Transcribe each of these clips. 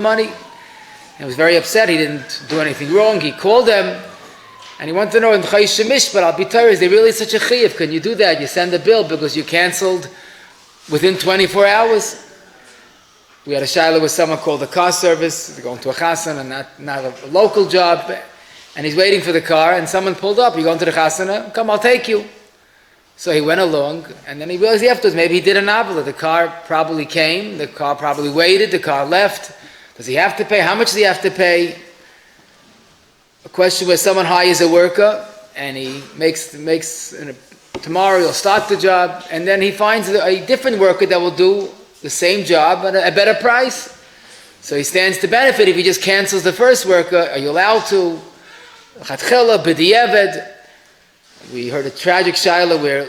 money. He was very upset. He didn't do anything wrong. He called them and he wanted to know in Chayish Mishpat, Al B'Torah, is there really such a chiyuv? Can you do that? You send a bill because you canceled within 24 hours. We had a shayla with someone called the car service. They're going to a chasana and not a local job. And he's waiting for the car and someone pulled up. You going to the chasana? Come, I'll take you. So he went along and then he realized afterwards maybe he did an avila. The car probably came. The car probably waited. The car left. Does he have to pay? How much does he have to pay? A question where someone hires a worker and he makes tomorrow he'll start the job and then he finds a different worker that will do the same job at a better price. So he stands to benefit if he just cancels the first worker. Are you allowed to? Chatchila, b'di'eved. We heard a tragic shayla where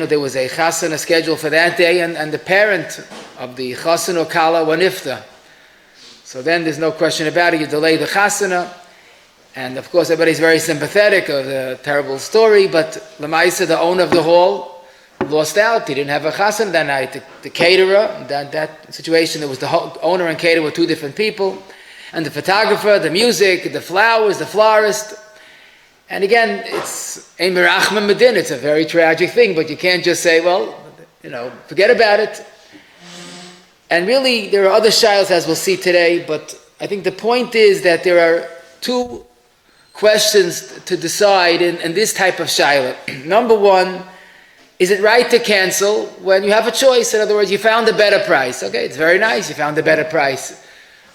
there was a chasana scheduled for that day and the parent of the chasana or kala were nifta. So then there's no question about it. You delay the chasana. And of course everybody's very sympathetic of the terrible story, but Lamaisa, the owner of the hall, lost out. He didn't have a chasana that night. The caterer, that situation, there was the owner and caterer were two different people. And the photographer, the music, the flowers, the florist. And again, it's ein merachman medin. It's a very tragic thing, but you can't just say, well, forget about it. And really, there are other shaylas as we'll see today, but I think the point is that there are two questions to decide in this type of shayla. Number one, is it right to cancel when you have a choice? In other words, you found a better price. Okay, it's very nice, you found a better price.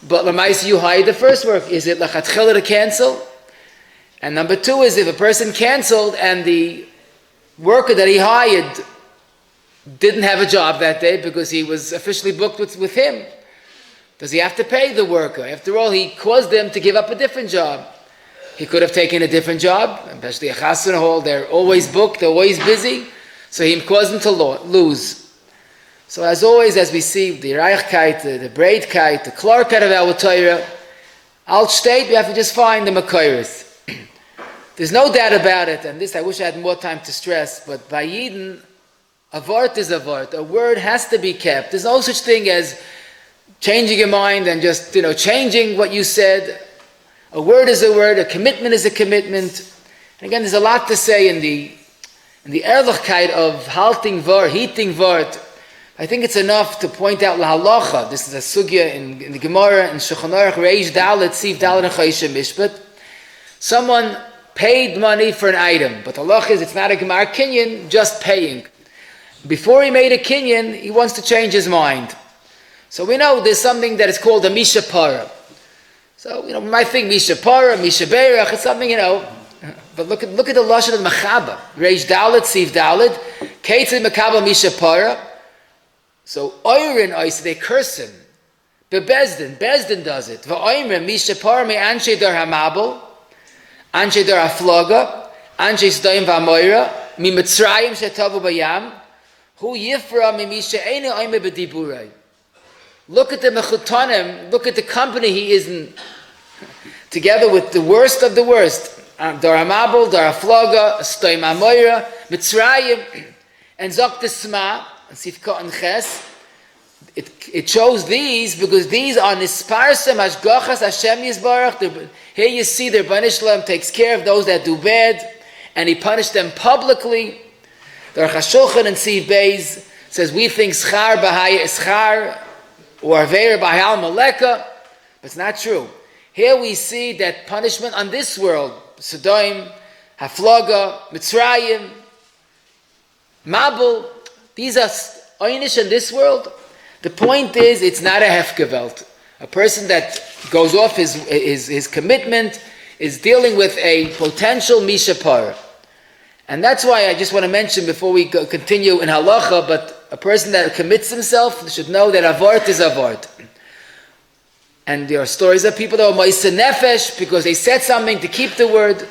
But l'maisa, you hired the first work. Is it lachatchila to cancel? And number two is if a person canceled and the worker that he hired didn't have a job that day because he was officially booked with him, does he have to pay the worker? After all, he caused them to give up a different job. He could have taken a different job, especially a chasana hall. They're always booked, they're always busy, so he caused them to lose. So as always, as we see, the reichkeit, the breitkeit, the klarkeit of our Torah, alt state, we have to just find the makayris. There's no doubt about it, and this I wish I had more time to stress, but by Yidden, a vart is a vart. A word has to be kept. There's no such thing as changing your mind and just, changing what you said. A word is a word, a commitment is a commitment. And again, there's a lot to say in the erlichkeit of halting vart, heating vart. I think it's enough to point out la halacha. This is a sugya in the Gemara, in Shulchan Aruch, Reish Dalet, Siv Dalet, and Chayish Mishpat. Someone paid money for an item, but the halacha is it's not a gemar kinyan, just paying. Before he made a kinyan, he wants to change his mind. So we know there's something that is called a misha para. So, we might think misha para, misha berach, it's something, but look at the lashon of the machaba. Reish Dalet, Siv Dalet, Keitzid Makaba misha para. So, Oyrin, they curse him. But Bezdin does it. V'oymrim misha para me anshe dar hamabel, anshe dar hafloga, anshe sdoim v'amoira, mi mitzrayim shetavu bayam, hu yifra mi misha eine oyme b'diburai. Look at the mechutanim, look at the company he is in, together with the worst of the worst. Dar hamabel, dar hafloga, sdoim amoira, mitzrayim, and zok the sma, and sifka and ches. It shows these because these are nisparsem hashgachas Hashem Yisbarach. Here you see the Rebbeinu Shalom takes care of those that do bad, and He punished them publicly. The Aruch HaShulchan in Siv Beis says we think schar b'haya schar or aveira b'hayal maleka, but it's not true. Here we see that punishment on this world, Sodom, Haflaga, Mitzrayim, Mabul, these are einish in this world. The point is, it's not a hefgewelt. A person that goes off his commitment is dealing with a potential mishapar. And that's why I just want to mention before we continue in halacha, but a person that commits himself should know that avart is avart. And there are stories of people that are ma'isa nefesh because they said something to keep the word.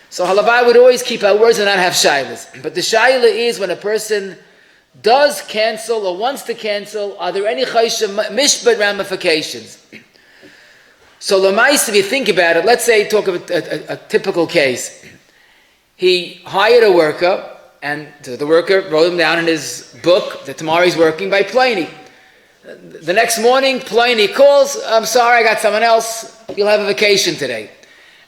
So halavai would always keep our words and not have shaylas. But the shayla is when a person does cancel or wants to cancel, are there any chaysha mishpat ramifications? So l'mais, if you think about it, let's say talk of a typical case. He hired a worker, and the worker wrote him down in his book that tomorrow he's working by plane. The next morning, Pliny calls, I'm sorry, I got someone else, you'll have a vacation today.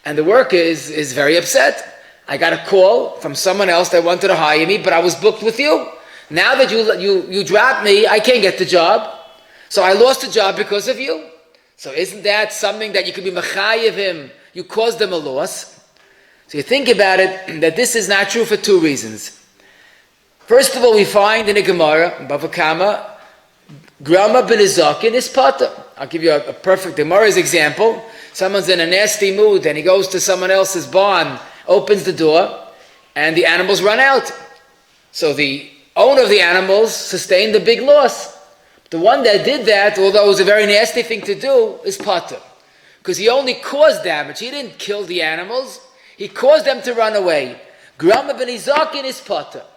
And the worker is very upset. I got a call from someone else that wanted to hire me, but I was booked with you. Now that you dropped me, I can't get the job. So I lost the job because of you. So isn't that something that you could be mechayev him? You caused them a loss. So you think about it, that this is not true for two reasons. First of all, we find in the Gemara, Bava Kama, Grama ben Izakin is pata. I'll give you a perfect Gemara's example. Someone's in a nasty mood and he goes to someone else's barn, opens the door, and the animals run out. So the owner of the animals sustained a big loss. The one that did that, although it was a very nasty thing to do, is pata. Because he only caused damage. He didn't kill the animals. He caused them to run away. Grama ben Izakin is pata.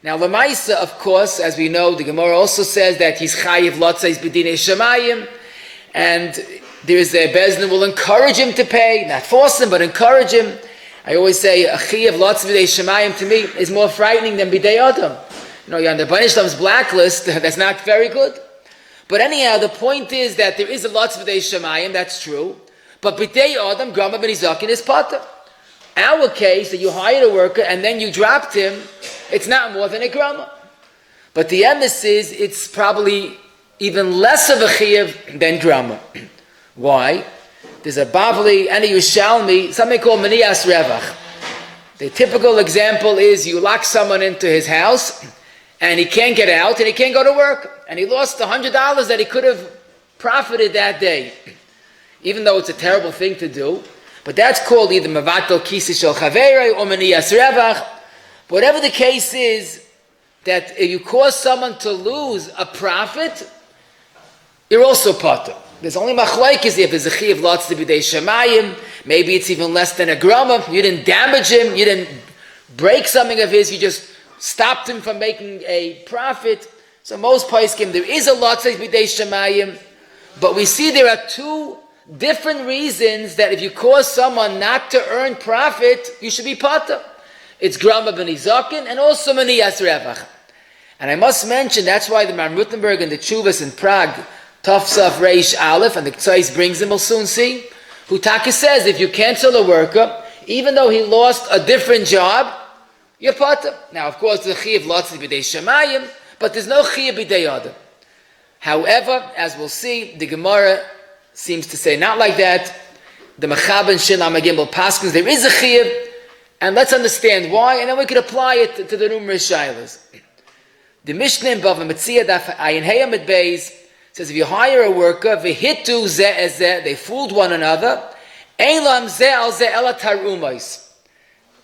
Now, Lamaisa, of course, as we know, the Gemara also says that he's chayiv lotzais b'dinei shemayim, and there is a Bezdin will encourage him to pay, not force him, but encourage him. I always say, a chayiv lotzais b'dinei shemayim to me is more frightening than b'dei adam. You know, you're on the Bnei Shalom's blacklist, that's not very good. But anyhow, the point is that there is a lotzais b'dinei shemayim, that's true, but b'dei adam, grama ben izakin is pata. Our case, that you hired a worker and then you dropped him, it's not more than a grama. But the emphasis is it's probably even less of a chiyuv than grama. Why? There's a Bavli and a Yushalmi, something called Manias Revach. The typical example is you lock someone into his house and he can't get out and he can't go to work. And he lost $100 that he could have profited that day. Even though it's a terrible thing to do. But that's called either Mavato Kisi Shel Chaverei or Manias Revach. Whatever the case is, that if you cause someone to lose a profit, you're also potter. There's only machlokes if there's a chi of lots to b'dei shemayim. Maybe it's even less than a grama. You didn't damage him. You didn't break something of his. You just stopped him from making a profit. So most poskim, there is a lot to b'dei shemayim, but we see there are two different reasons that if you cause someone not to earn profit, you should be potter. It's grama ben izakin and also manias revach. And I must mention, that's why the Maram Rutenberg and the Chuvas in Prague, Tafsaf Reish Aleph, and the Tzais brings him, we'll soon see, who Taka says, if you cancel a worker, even though he lost a different job, you're potter. Now, of course, there's a chiv lotzli b'dei shemayim, but there's no chiv b'dei adam. However, as we'll see, the Gemara seems to say not like that. The Mechaben Shin Amagimel Paskins, there is a chiv, and let's understand why, and then we could apply it to the numerous shaylas. The Mishnah in Bava Metzia Daf Ayin Heya Mit Beis says, if you hire a worker, v'hitu zeh ez zeh, they fooled one another, ein lam zeh al zeh ela tarumais.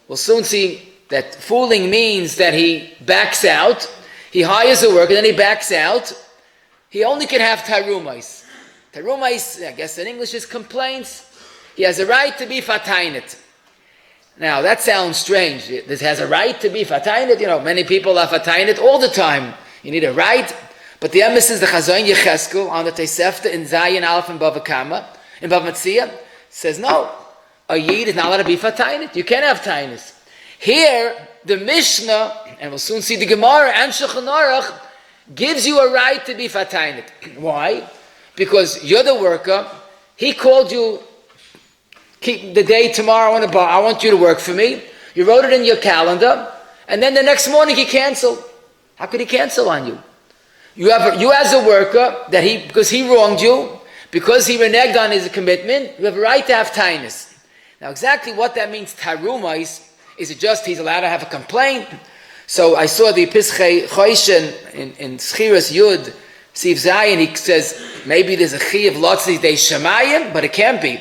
We'll soon see that fooling means that he backs out. He hires a worker, then he backs out. He only can have tarumais. Tarumais, I guess in English, is complaints. He has a right to be fatainet. Now, that sounds strange. This has a right to be fatainet. You know, many people are fatainet all the time. You need a right. But the emphasis, the Chazoin Yecheskel, on the Tosefta in Zayin Aleph and Bava Kama, in Bava Metzia, says no. A Yid is not allowed to be fatainet. You can't have tainus. Here, the Mishnah, and we'll soon see the Gemara and Shulchan Aruch, gives you a right to be fatainet. Why? Because you're the worker. He called you, keep the day tomorrow on the bar, I want you to work for me. You wrote it in your calendar, and then the next morning he canceled. How could he cancel on you? You as a worker, because he wronged you, because he reneged on his commitment, you have a right to have tainus. Now exactly what that means, tarumais, is it just he's allowed to have a complaint? So I saw the Pischei Choishen in Schiras Yud, Siv Zayin, he says, maybe there's a chi of lotzis de shemayim, but it can't be.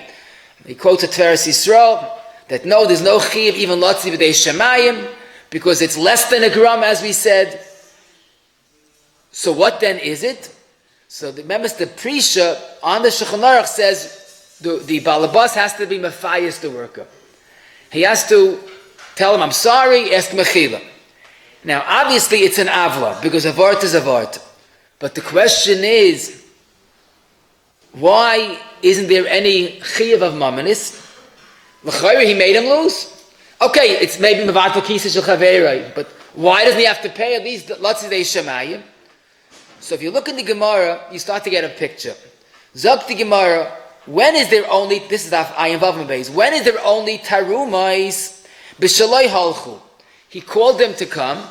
He quotes a Teres Yisrael, that no, there's no chi of even lotzis de shemayim, because it's less than a gram, as we said. So what then is it? So remember, the Prisha on the Shulchan Aruch says, the balabas has to be mafayis the worker. He has to tell him, I'm sorry, ask mechila. Now, obviously, it's an avla, because avart is avart. But the question is, why isn't there any chiyuv of mamanis? L'chayr, he made him lose. Okay, it's maybe mevatel kisa shel chaverei, but why doesn't he have to pay at least lotzis de shemayim? So if you look in the Gemara, you start to get a picture. Zok the Gemara, when is there only, this is Ayin Vav Beis, when is there only Tarumais B'Shaloi Halchu? He called them to come,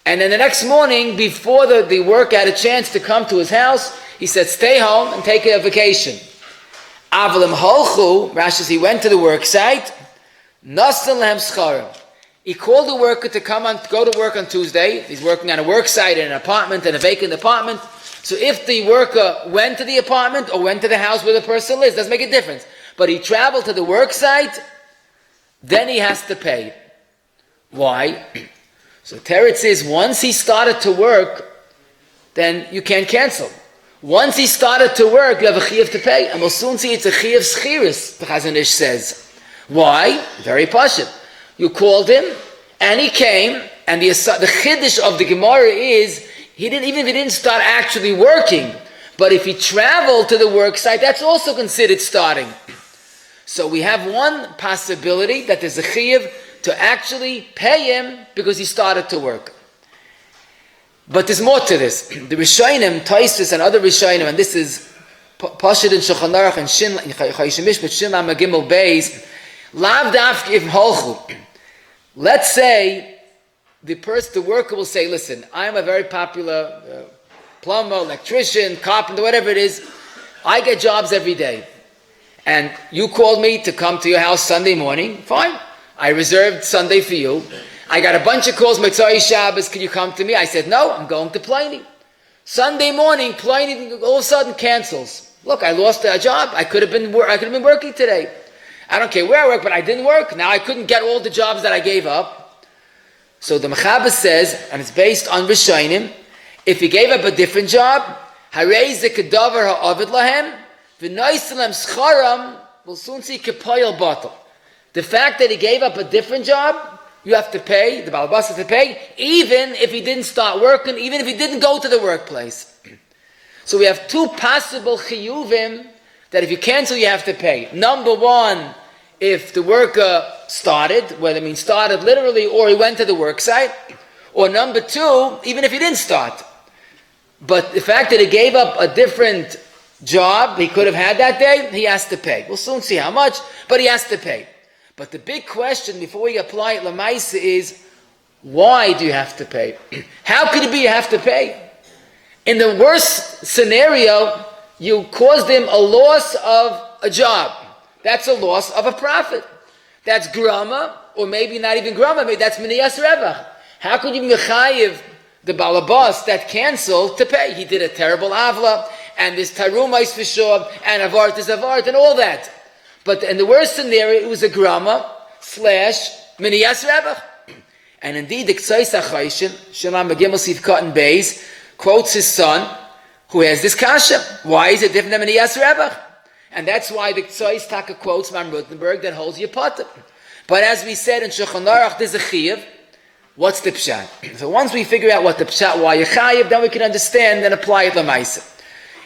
and then the next morning, before the work had a chance to come to his house, he said, stay home and take a vacation. Avalim Halchu, Rashi says he went to the work site, Nasan Lehem Scharim. He called the worker to go to work on Tuesday. He's working on a work site in an apartment, in a vacant apartment. So if the worker went to the apartment or went to the house where the person lives, doesn't make a difference. But he traveled to the work site, then he has to pay. Why? So Teretz is, once he started to work, then you can't cancel. Once he started to work, you have a chiyuv to pay. And we'll soon see it's a chiyuv schiris, the Chazon Ish says. Why? Very pashut. You called him, and he came, and the chiddush of the Gemara is, even if he didn't start actually working, but if he traveled to the work site, that's also considered starting. So we have one possibility that there's a chiyuv to actually pay him because he started to work. But there's more to this. The Rishonim, Taisus and other Rishonim, and this is Pashid and Shulchan Aruch and Chayshim Mishpat Shin Lam Gimel Beis, Lav Dafki If Holchu. Let's say the worker will say, listen, I'm a very popular plumber, electrician, carpenter, whatever it is. I get jobs every day. And you called me to come to your house Sunday morning. Fine. I reserved Sunday for you. I got a bunch of calls, Motzei Shabbos, can you come to me? I said, no, I'm going to Pliny. Sunday morning, Pliny all of a sudden cancels. Look, I lost a job. I could have been working today. I don't care where I work, but I didn't work. Now I couldn't get all the jobs that I gave up. So the Mechaber says, and it's based on Rishonim, if he gave up a different job, Harei ze kedavar ha'avid lahem, v'nois lem scharam, we'll soon see kepoyel bottle. The fact that he gave up a different job, you have to pay, the Balabas has to pay, even if he didn't start working, even if he didn't go to the workplace. So we have two possible chiyuvim that if you cancel, you have to pay. Number one, if the worker started, whether it means started literally or he went to the work site. Or number two, even if he didn't start. But the fact that he gave up a different job he could have had that day, he has to pay. We'll soon see how much, but he has to pay. But the big question before we apply it Lamaisa is, why do you have to pay? How could it be you have to pay? In the worst scenario, you caused him a loss of a job. That's a loss of a profit. That's grama, or maybe not even grama, maybe that's miniyas revach. How could you mechayiv the balabas that canceled to pay? He did a terrible avla, and this taruma is for sure, and avart is avart, and all that. But in the worst scenario, it was a grama / miniyas revach. And indeed, the K'tzais HaChayshin, Shalom Begimel Sif Cotton Beis, quotes his son, who has this kasha. Why is it different than miniyas revach? And that's why the K'tzais Taka quotes Mam Rutenberg that holds Yapata. But as we said in Shulchan Aruch, there's a chiyuv. What's the pshat? So once we figure out what the pshat, why you chayiv, then we can understand and apply it l'maisa.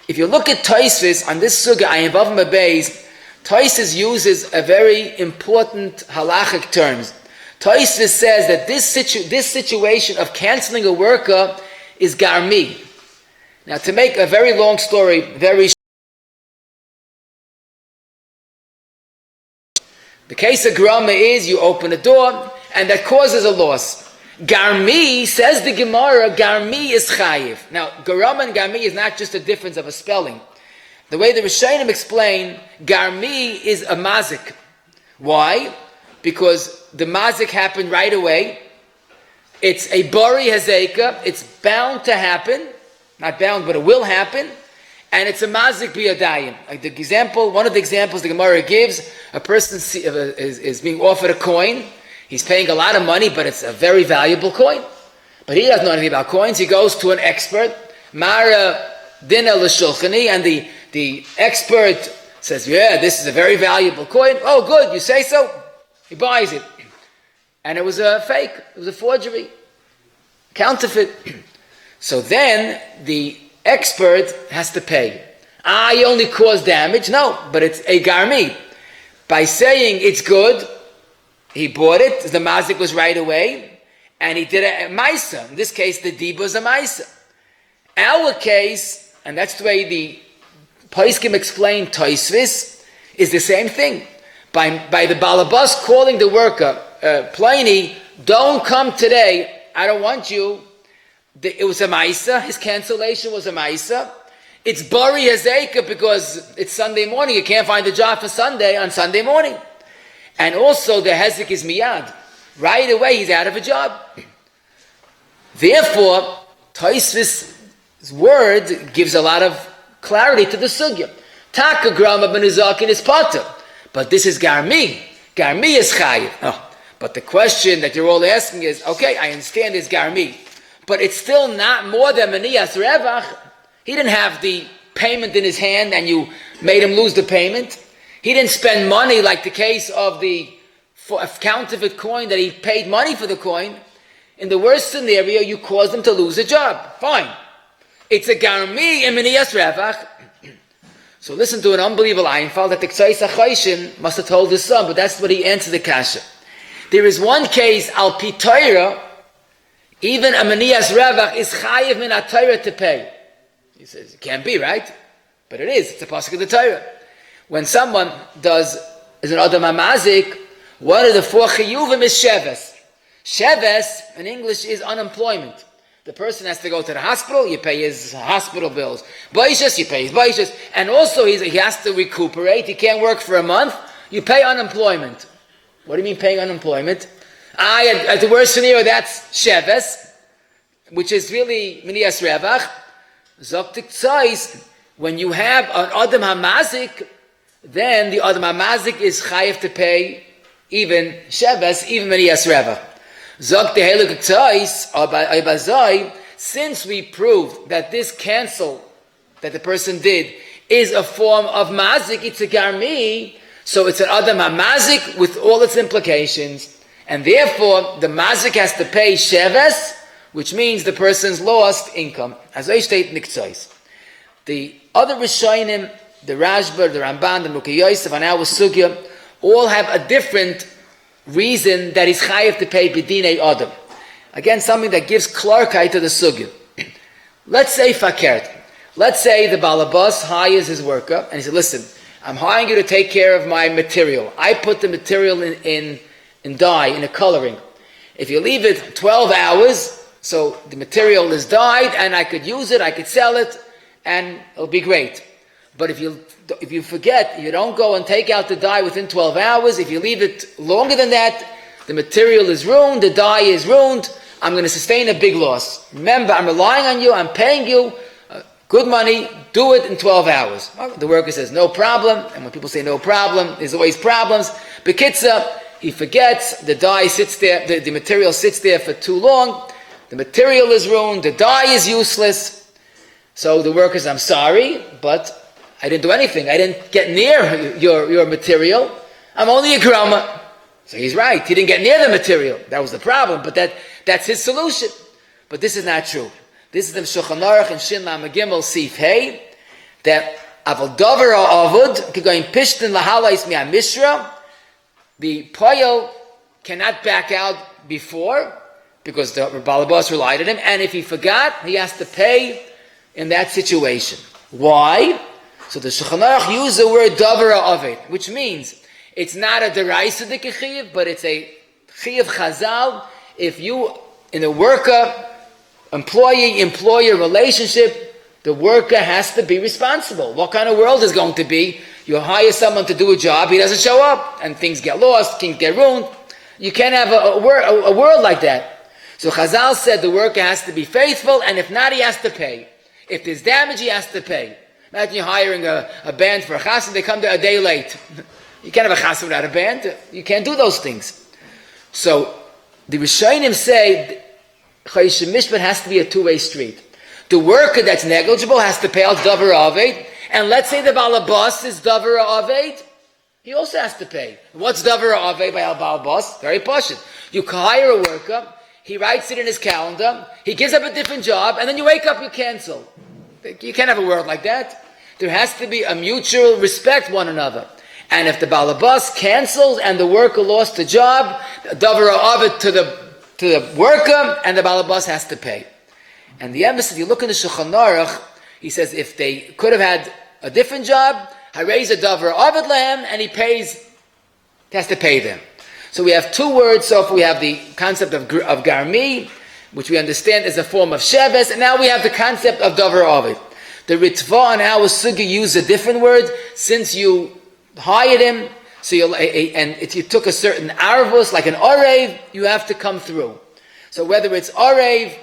If you look at Tosfos on this sugya, Ayin Vav Beis, Tosfos uses a very important halachic terms. Tosfos says that this situation of canceling a worker is garmi. Now, to make a very long story very short, the case of grama is you open a door and that causes a loss. Garmi, says the Gemara, garmi is chayiv. Now, garama and garmi is not just a difference of a spelling. The way the Rishonim explain, garmi is a mazik. Why? Because the mazik happened right away. It's a bari hazeka. It's bound to happen. Not bound, but it will happen. And it's a mazik biyadayim. Like the example, one of the examples the Gemara gives, a person is being offered a coin. He's paying a lot of money, but it's a very valuable coin. But he doesn't know anything about coins. He goes to an expert, Mara Dina L'Shulchani, and the expert says, yeah, this is a very valuable coin. Oh, good, you say so? He buys it. And it was a fake. It was a forgery. Counterfeit. So then the expert has to pay. He only caused damage. No, but it's a garmi. By saying it's good, he bought it, the mazik was right away, and he did a maisa. In this case, the dib was a maisa. Our case, and that's the way the Poskim explain Tosfos, is the same thing. By the balabas calling the worker, Pliny, don't come today, I don't want you. It was a Maisa, his cancellation was a Maisa. It's Bari Hazeka because it's Sunday morning, you can't find a job for Sunday on Sunday morning. And also the Hezek is Miyad. Right away he's out of a job. Therefore, Tosfos' word gives a lot of clarity to the sugya. Taka grama ben izakin is potter. But this is garmi. Garmi is chayiv. Oh. But the question that you're all asking is, okay, I understand it's garmi, but it's still not more than maniyas revach. He didn't have the payment in his hand and you made him lose the payment. He didn't spend money like the case of for a counterfeit coin that he paid money for the coin. In the worst scenario, you caused him to lose a job. Fine. It's a garmi in maniyas revach. So listen to an unbelievable Einfall that the Ksais HaChoshim must have told his son, but that's what he answered the kasha. There is one case, al pi Torah, even a maniyas revach is chayiv min ha-Torah to pay. He says, it can't be, right? But it is. It's a pasuk of the Torah. When someone is an adam hamazik, one of the 4 chiyuvim is sheves. Sheves, in English, is unemployment. The person has to go to the hospital, you pay his hospital bills. Baishas, you pay his baishas. And also he has to recuperate, he can't work for a month, you pay unemployment. What do you mean paying unemployment? At the worst scenario, that's sheves, which is really miniyas revach. Zoktik tzais, when you have an adam hamazik, then the adam hamazik is chayiv to pay even sheves, even miniyas revach. Since we proved that this cancel that the person did is a form of mazik, it's a garmi, so it's an adam hamazik with all its implications, and therefore the mazik has to pay sheves, which means the person's lost income. As I state in Niktzais. The other Rishonim, the Rashba, the Ramban, the Mukhi Yosef, and our Sugya, all have a different reason that he's chayiv to pay b'dinei adam. Again, something that gives clarity to the sugya. Let's say fakert. Let's say the balabas hires his worker and he said, listen, I'm hiring you to take care of my material. I put the material in dye, in a coloring. If you leave it 12 hours, so the material is dyed and I could use it, I could sell it, and it'll be great. But if you forget, you don't go and take out the dye within 12 hours, if you leave it longer than that, the material is ruined, the dye is ruined, I'm going to sustain a big loss. Remember, I'm relying on you, I'm paying you good money, do it in 12 hours. Well, the worker says, no problem, and when people say no problem, there's always problems. Bekitza, he forgets, the dye sits there, the material sits there for too long, the material is ruined, the dye is useless. So the worker says, I'm sorry, but I didn't do anything. I didn't get near your material. I'm only a grama. So he's right. He didn't get near the material. That was the problem. But that's his solution. But this is not true. This is the Shulchan Aruch and Shin Lam Gimel Sif Hey, that Aval Dover Avud Kigoyin Pishtin Lahalais Mia Mishra. The Poyel cannot back out before because the Balabas relied on him. And if he forgot, he has to pay in that situation. Why? So the Shulchan Aruch used the word davara of it, which means it's not a deraisa de chiv, but it's a chiv chazal. If you, in a worker, employee-employer relationship, the worker has to be responsible. What kind of world is going to be? You hire someone to do a job, he doesn't show up, and things get lost, things get ruined. You can't have a world like that. So Chazal said the worker has to be faithful, and if not, he has to pay. If there's damage, he has to pay. Imagine you're hiring a band for a chassan, they come there a day late. You can't have a chassan without a band. You can't do those things. So the Rishonim say Chayshim Mishpat has to be a two-way street. The worker that's negligible has to pay out Davar Aved, and let's say the Balabas is Davar Aved, he also has to pay. What's Davar Aved by Al Balabas? Very poshut. You hire a worker, he writes it in his calendar, he gives up a different job, and then you wake up, you cancel. You can't have a world like that. There has to be a mutual respect one another. And if the balabas cancels and the worker lost the job, davara of it to the worker, and the balabas has to pay. And the emphasis, you look in the Shulchan Aruch, he says if they could have had a different job, Harei a davar avid lehem, and he has to pay them. So we have two words. So we have the concept of garmi, which we understand is a form of sheves, and now we have the concept of davar avid. The Ritva and our Sugi use a different word. Since you hired him, and if you took a certain arvus, like an orev, you have to come through. So whether it's orev,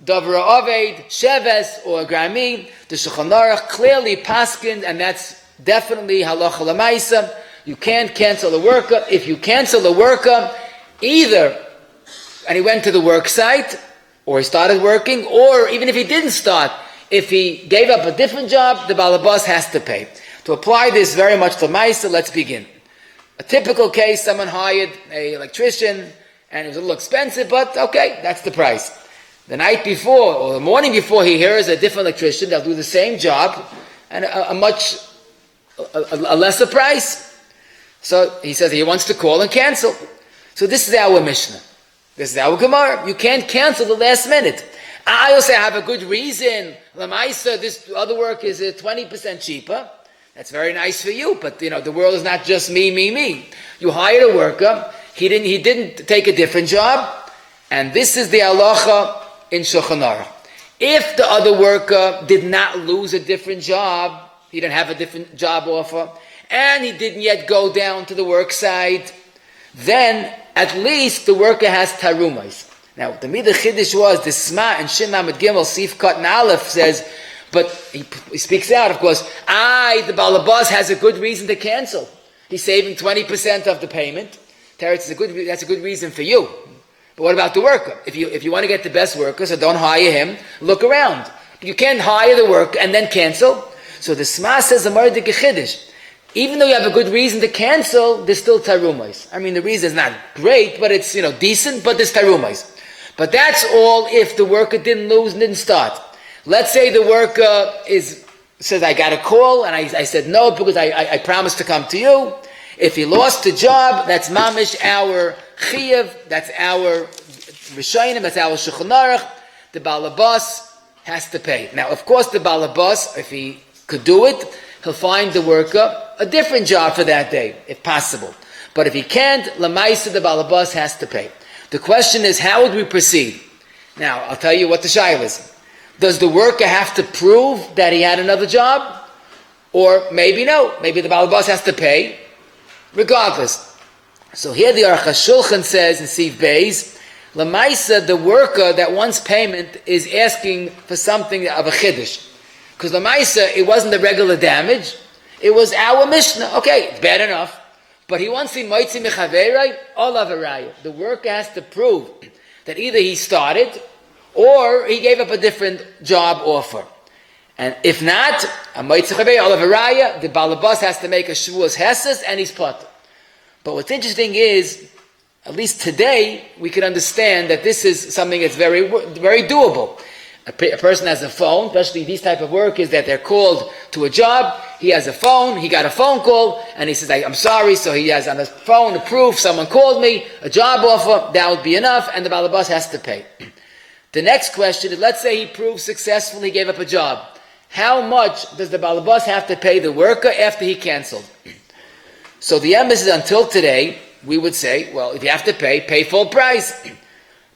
davar avid, sheves, or garmi, the Shulchan Aruch clearly paskined, and that's definitely halacha l'maisa. You can't cancel the worker. If you cancel the worker, either, and he went to the work site, or he started working, or even if he didn't start, if he gave up a different job, the balabas has to pay. To apply this very much to Maisa, let's begin. A typical case, someone hired an electrician, and it was a little expensive, but okay, that's the price. The night before, or the morning before, he hears a different electrician, they'll do the same job, and a lesser price. So he says he wants to call and cancel. So this is our Mishnah. This is our Gemara. You can't cancel the last minute. I also have a good reason. Lamaisa, this other work is 20% cheaper. That's very nice for you, but the world is not just me. You hired a worker. He didn't take a different job, and this is the halacha in Shulchan Aruch. If the other worker did not lose a different job, he didn't have a different job offer, and he didn't yet go down to the work site, then at least the worker has tarumais. Now, the Midah Chiddush was, the Sma and Shin Lamed Gimel, Sif Kat and Aleph says, but he speaks out, of course, the Balabas has a good reason to cancel. He's saving 20% of the payment. Teretz, that's a good reason for you. But what about the worker? If you want to get the best worker, so don't hire him, look around. You can't hire the worker and then cancel. So the Sma says, the Mardik Chiddush, even though you have a good reason to cancel, there's still tarumais. I mean, the reason is not great, but it's decent, but there's tarumais. But that's all if the worker didn't lose and didn't start. Let's say the worker says, I got a call, and I said no because I promised to come to you. If he lost the job, that's mamish our chiyav, that's our rishonim, that's our Shulchan Aruch. The balabas has to pay. Now, of course, the balabas, if he could do it, he'll find the worker a different job for that day, if possible. But if he can't, lamaisa, the balabas has to pay. The question is, how would we proceed? Now, I'll tell you what the shayla is. Does the worker have to prove that he had another job? Or maybe no. Maybe the balabas has to pay, regardless. So here the Aruch HaShulchan says in Siv Beis, lamaisa, the worker that wants payment is asking for something of a chiddush. Because lamaisa, it wasn't the regular damage. It was our Mishnah. Okay, it's bad enough. But he wants to moitzi mechaverai olav haraya. The worker has to prove that either he started or he gave up a different job offer. And if not, a moitzi mechaverai olav haraya, the balabas has to make a shvuas hesses and he's potter. But what's interesting is, at least today, we can understand that this is something that's very, very doable. A person has a phone, especially these type of work is that they're called to a job. He has a phone, he got a phone call, and he says, I'm sorry, so he has on his phone a proof, someone called me, a job offer, that would be enough, and the balabas has to pay. The next question is, let's say he proved successful, he gave up a job. How much does the balabas have to pay the worker after he canceled? So the emphasis until today, we would say, well, if you have to pay full price.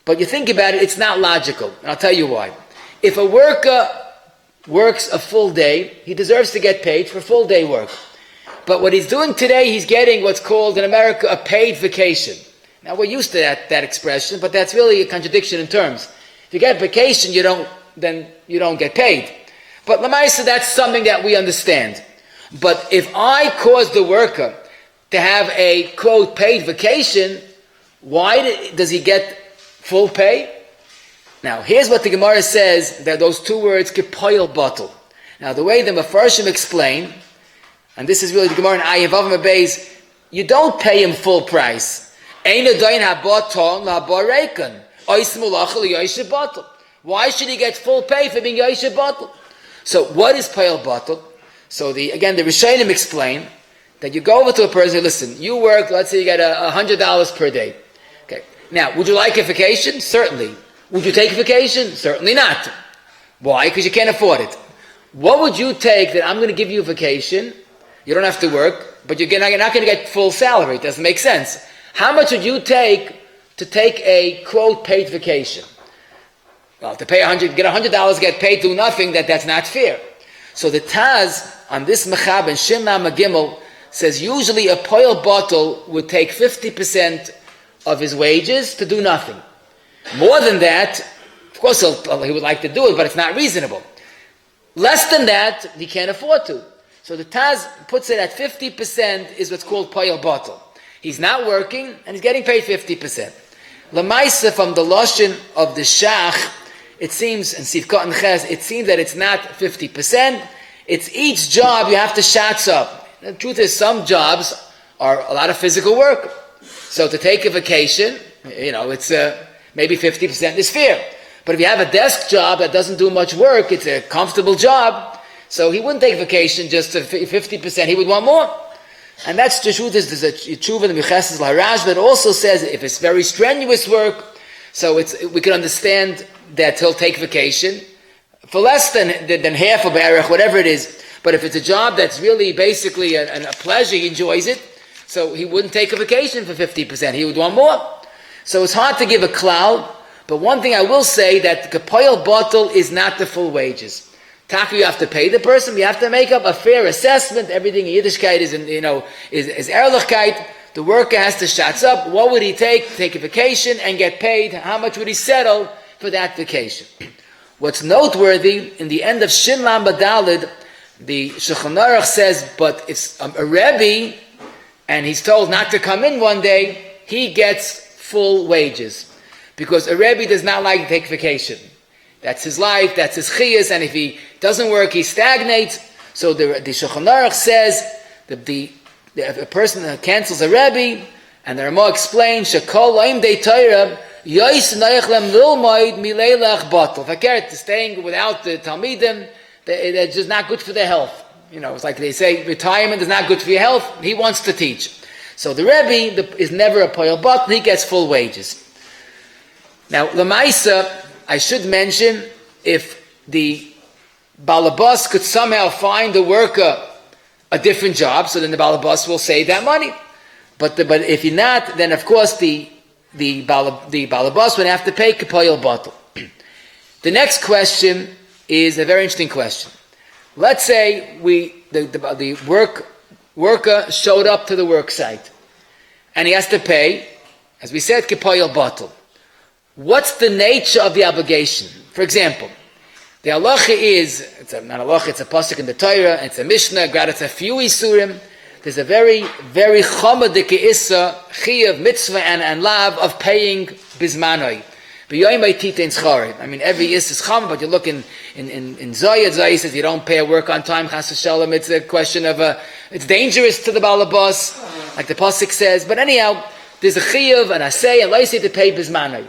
But you think about it, it's not logical, and I'll tell you why. If a worker works a full day, he deserves to get paid for full day work. But what he's doing today, he's getting what's called in America a paid vacation. Now we're used to that expression, but that's really a contradiction in terms. If you get vacation, you don't get paid. But Lamaisa, that's something that we understand. But if I cause the worker to have a quote paid vacation, why does he get full pay? Now, here's what the Gemara says, that those two words, kepoil bottle. Now, the way the Mefarshim explain, and this is really the Gemara in Ayavav Mabeis, you don't pay him full price. Why should he get full pay for being Yoshe bottle? So, what is poil bottle? So, the Rishonim explain that you go over to a person, listen, you work, let's say you get $100 per day. Okay. Now, would you like a vacation? Certainly. Would you take a vacation? Certainly not. Why? Because you can't afford it. What would you take that I'm going to give you a vacation? You don't have to work, but you're not going to get full salary. It doesn't make sense. How much would you take to take a, quote, paid vacation? Well, to pay get $100, get paid, do nothing, that's not fair. So the Taz on this Mechab and Shin Lam Gimel says usually a poil bottle would take 50% of his wages to do nothing. More than that, of course he would like to do it, but it's not reasonable. Less than that, he can't afford to. So the Taz puts it at 50% is what's called poil bottle. He's not working and he's getting paid 50%. Lamaisa from the Lashon of the Shach, it seems, and Sivkot and Ches, it seems that it's not 50%. It's each job you have to shatz up. The truth is, some jobs are a lot of physical work. So to take a vacation, it's maybe 50% is fair. But if you have a desk job that doesn't do much work, it's a comfortable job, so he wouldn't take vacation just to 50%, he would want more. And that's the truth. There's a tshuva in the Mecheses L'Haraj that also says if it's very strenuous work, so we can understand that he'll take vacation for less than half of Erech, whatever it is. But if it's a job that's really basically a pleasure, he enjoys it, so he wouldn't take a vacation for 50%. He would want more. So it's hard to give a cloud, but one thing I will say that the kapoil bottle is not the full wages. Taka, you have to pay the person, you have to make up a fair assessment. Everything in Yiddishkeit is Ehrlichkeit. The worker has to shatz up. What would he take a vacation and get paid? How much would he settle for that vacation? What's noteworthy, in the end of Shin Lam Badalid, the Shulchan Aruch says, but if a Rebbe, and he's told not to come in one day, he gets full wages. Because a Rebbe does not like to take vacation. That's his life, that's his chiyas, and if he doesn't work, he stagnates. So the Shulchan Aruch says that if a person cancels a Rebbe, and the Ramah explains, Shekol Laim Dei Torah, Yois Noach Lem Lilmoid Mileilach Batel. Fakert, staying without the Talmidim, they're just not good for their health. It's like they say, retirement is not good for your health. He wants to teach. So the Rebbe is never a poil batel, he gets full wages. Now, Lamaisa, I should mention, if the balabas could somehow find the worker a different job, so then the balabas will save that money. But if he not, then of course the balabas would have to pay kapoil bottle. The next question is a very interesting question. Let's say the worker showed up to the work site, and he has to pay, as we said, kapoil bottle. What's the nature of the obligation? For example, the halacha it's not halacha, it's a pasuk in the Torah, it's a Mishnah, it's a few isurim. There's a very, very chomadik issa, chiyav, mitzvah, and lav of paying bizmanoi. I mean, every is chama, but you look in Zayah says you don't pay a work on time, chas v'shalom. It's a question of it's dangerous to the balabas, like the pasuk says. But anyhow, there's a chiyav, and asay, and laisi to pay bizmanoi.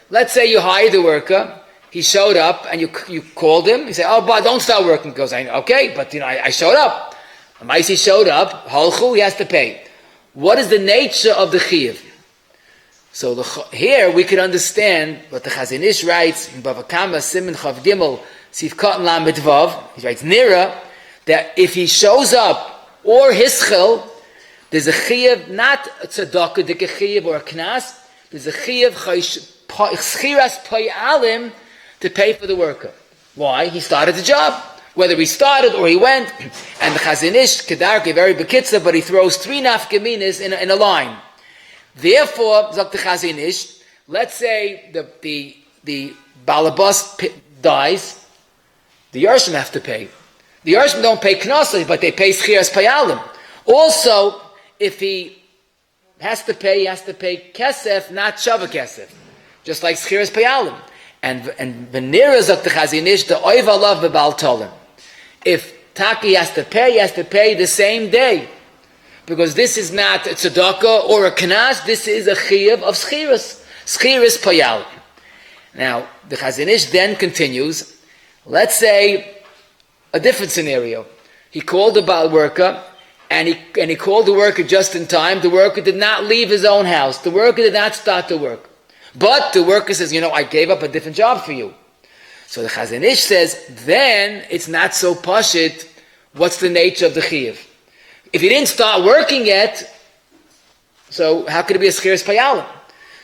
Let's say you hired the worker, he showed up, and you called him, you say, oh, but don't start working. He goes, okay, but I showed up. Maisi showed up, halchu, he has to pay. What is the nature of the chiyav? So here we could understand what the Chazon Ish writes in Bava Kama Siman Chav Gimel Sivkot Lamed Vav. He writes Nira that if he shows up or hischel, there's a chiyav, not a tzedakah dik a chiyav or a knas. There's a chiyav schiras payalim to pay for the worker. Why? He started the job. Whether he started or he went, and the Chazon Ish Kedarke very bekitza, but he throws 3 nafkaminas in a line. Therefore, Zok the Chazon Ish, let's say the balabas dies, the Yershim have to pay. The Yershim don't pay knossos, but they pay schiras payalim. Also, if he has to pay kesef, not shava kesef, just like schiras payalim. And v'nira Zok the Chazon Ish, the oiv alav b'bal tolim. If Taki has to pay the same day. Because this is not a tzedakah or a kanas, this is a chiyav of schiras payal. Now, the Chazon Ish then continues, let's say a different scenario. He called the worker, and he called the worker just in time. The worker did not leave his own house. The worker did not start the work. But the worker says, I gave up a different job for you. So the Chazon Ish says, then it's not so pashit. What's the nature of the chiyuv? If you didn't start working yet, so how could it be a schiras payalim?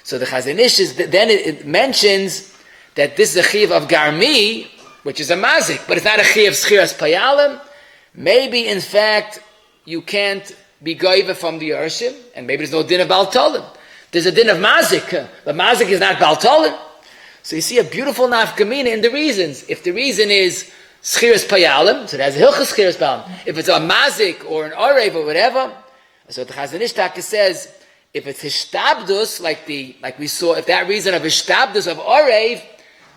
So the Chazon Ish then it mentions that this is a chiyuv of garmi, which is a mazik, but it's not a chiyuv schiras payalim. Maybe in fact you can't be goiva from the Yershim, and maybe there's no din of baltolim. There's a din of mazik, but mazik is not baltolim. So you see a beautiful nafkamina in the reasons. If the reason is schiras payalim, so it has a hilchas schiras payalim. If it's a mazik or an orev or whatever, so the Chazon Ish Taka says, if it's hishtabdus, like we saw, if that reason of hishtabdus of orev,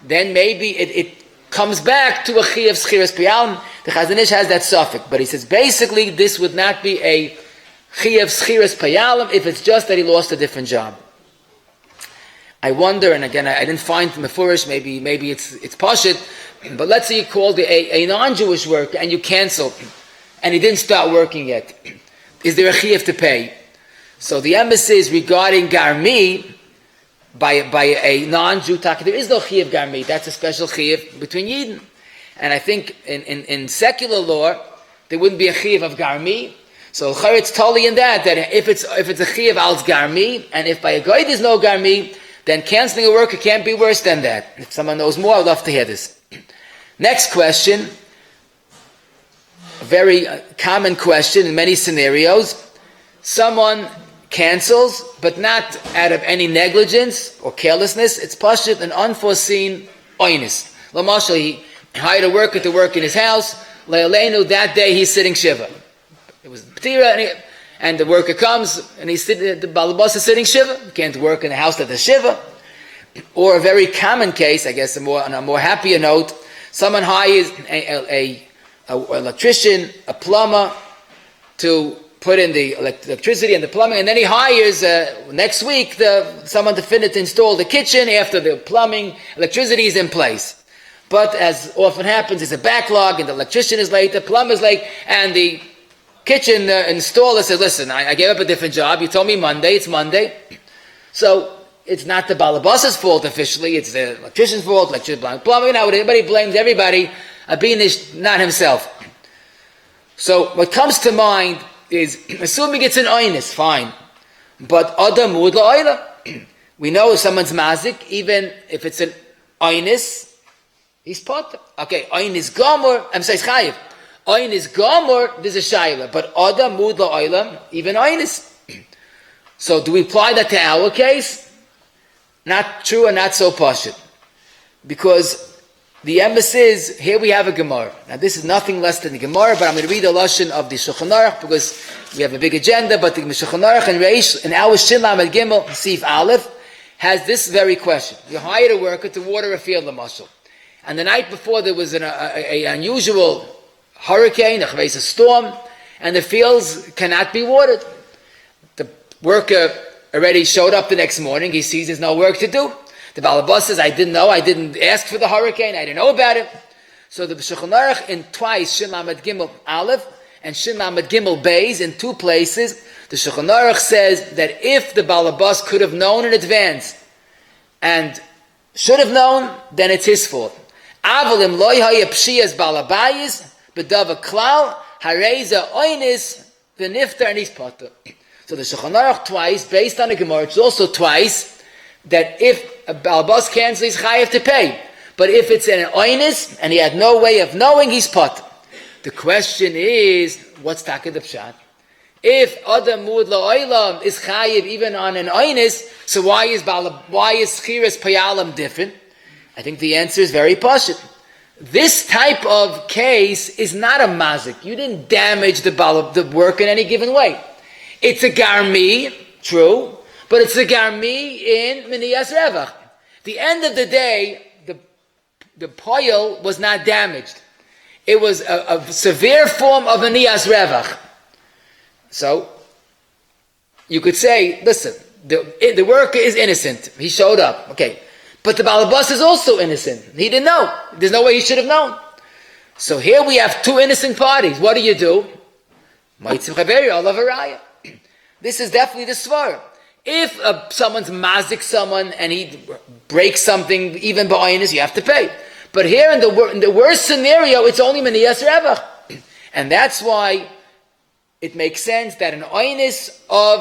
then maybe it comes back to a chi of schiras payalim. The Chazon Ish has that suffix, but he says basically this would not be a chi of schiras payalim if it's just that he lost a different job. I wonder, and again, I didn't find mefurish. Maybe it's pashit, but let's say you called a non-Jewish worker and you canceled, and he didn't start working yet. Is there a chiyuv to pay? So the emphasis regarding garmi by a non-Jew taka, there is no chiyuv garmi. That's a special chiyuv between Yidden, and I think in secular law there wouldn't be a chiyuv of garmi. So it's totally in that if it's a chiyuv al garmi, and if by a goy there's no garmi, then canceling a worker can't be worse than that. If someone knows more, I'd love to hear this. Next question, a very common question in many scenarios. Someone cancels, but not out of any negligence or carelessness. It's pashut, an unforeseen oinus. Lamashal, he hired a worker to work in his house. Le'aleinu, that day he's sitting shiva. It was B'tira, and the worker comes, and he's sitting, the balabas is sitting shiva. He can't work in the house that there's shiva. Or a very common case, I guess, on a more happier note, someone hires a electrician, a plumber, to put in the electricity and the plumbing, and then he hires next week someone to install the kitchen after the plumbing, electricity is in place. But as often happens, there's a backlog, and the electrician is late, the plumber is late, and the kitchen installer says, listen, I gave up a different job. You told me Monday. It's Monday. So it's not the balabas's fault officially. It's the electrician's fault. Electrician blind plumber. Everybody blames everybody. Abinish, not himself. So what comes to mind is, assuming it's an oinus, fine. But adam mud la'oila. We know if someone's mazik, even if it's an oinus, he's potter. Okay, oinus gomor, I'm saying chayiv. Oin is gomor, there's a shayla, but adam mud la'olam, even oin is. So do we apply that to our case? Not true and not so pashut. Because the emphasis is, here we have a Gemara. Now this is nothing less than the Gemara, but I'm going to read the lashon of the Shulchan Aruch because we have a big agenda, but the Shulchan Aruch and Reish, in our Shin Lamed Gimel, Sif Aleph, has this very question. You hired a worker to water a field, l'mashal. And the night before there was an unusual hurricane, a storm, and the fields cannot be watered. The worker already showed up the next morning. He sees there's no work to do. The balabas says, I didn't know. I didn't ask for the hurricane. I didn't know about it. So the Shulchan Aruch in twice, Shin Lamed Gimel Aleph and Shin Lamed Gimel Beis, in two places, the Shulchan Aruch says that if the balabas could have known in advance and should have known, then it's his fault. Avalim loy haya pshiyas balabayis, B'dava klal, hareza oinis, v'niftar, and he's potter. So the Shulchan Aruch twice, based on the Gemara, it's also twice, that if a balbas cancels, he's chayav to pay. But if it's an oinis, and he had no way of knowing, he's potter. The question is, what's taka the pshat? If adam mud la'olam is chayav even on an oinis, so why is chiras payalam different? I think the answer is very pashut. This type of case is not a mazik. You didn't damage the work in any given way. It's a garmi, true, but it's a garmi in miniyas revach. At the end of the day, the poil was not damaged. It was a severe form of miniyas revach. So, you could say, listen, the worker is innocent. He showed up. Okay. But the balabas is also innocent. He didn't know. There's no way he should have known. So here we have two innocent parties. What do? This is definitely the svar. If someone's mazik someone and he breaks something, even ba'ayinus, you have to pay. But here in the worst scenario, it's only Meniyas Revach. And that's why it makes sense that an oinis of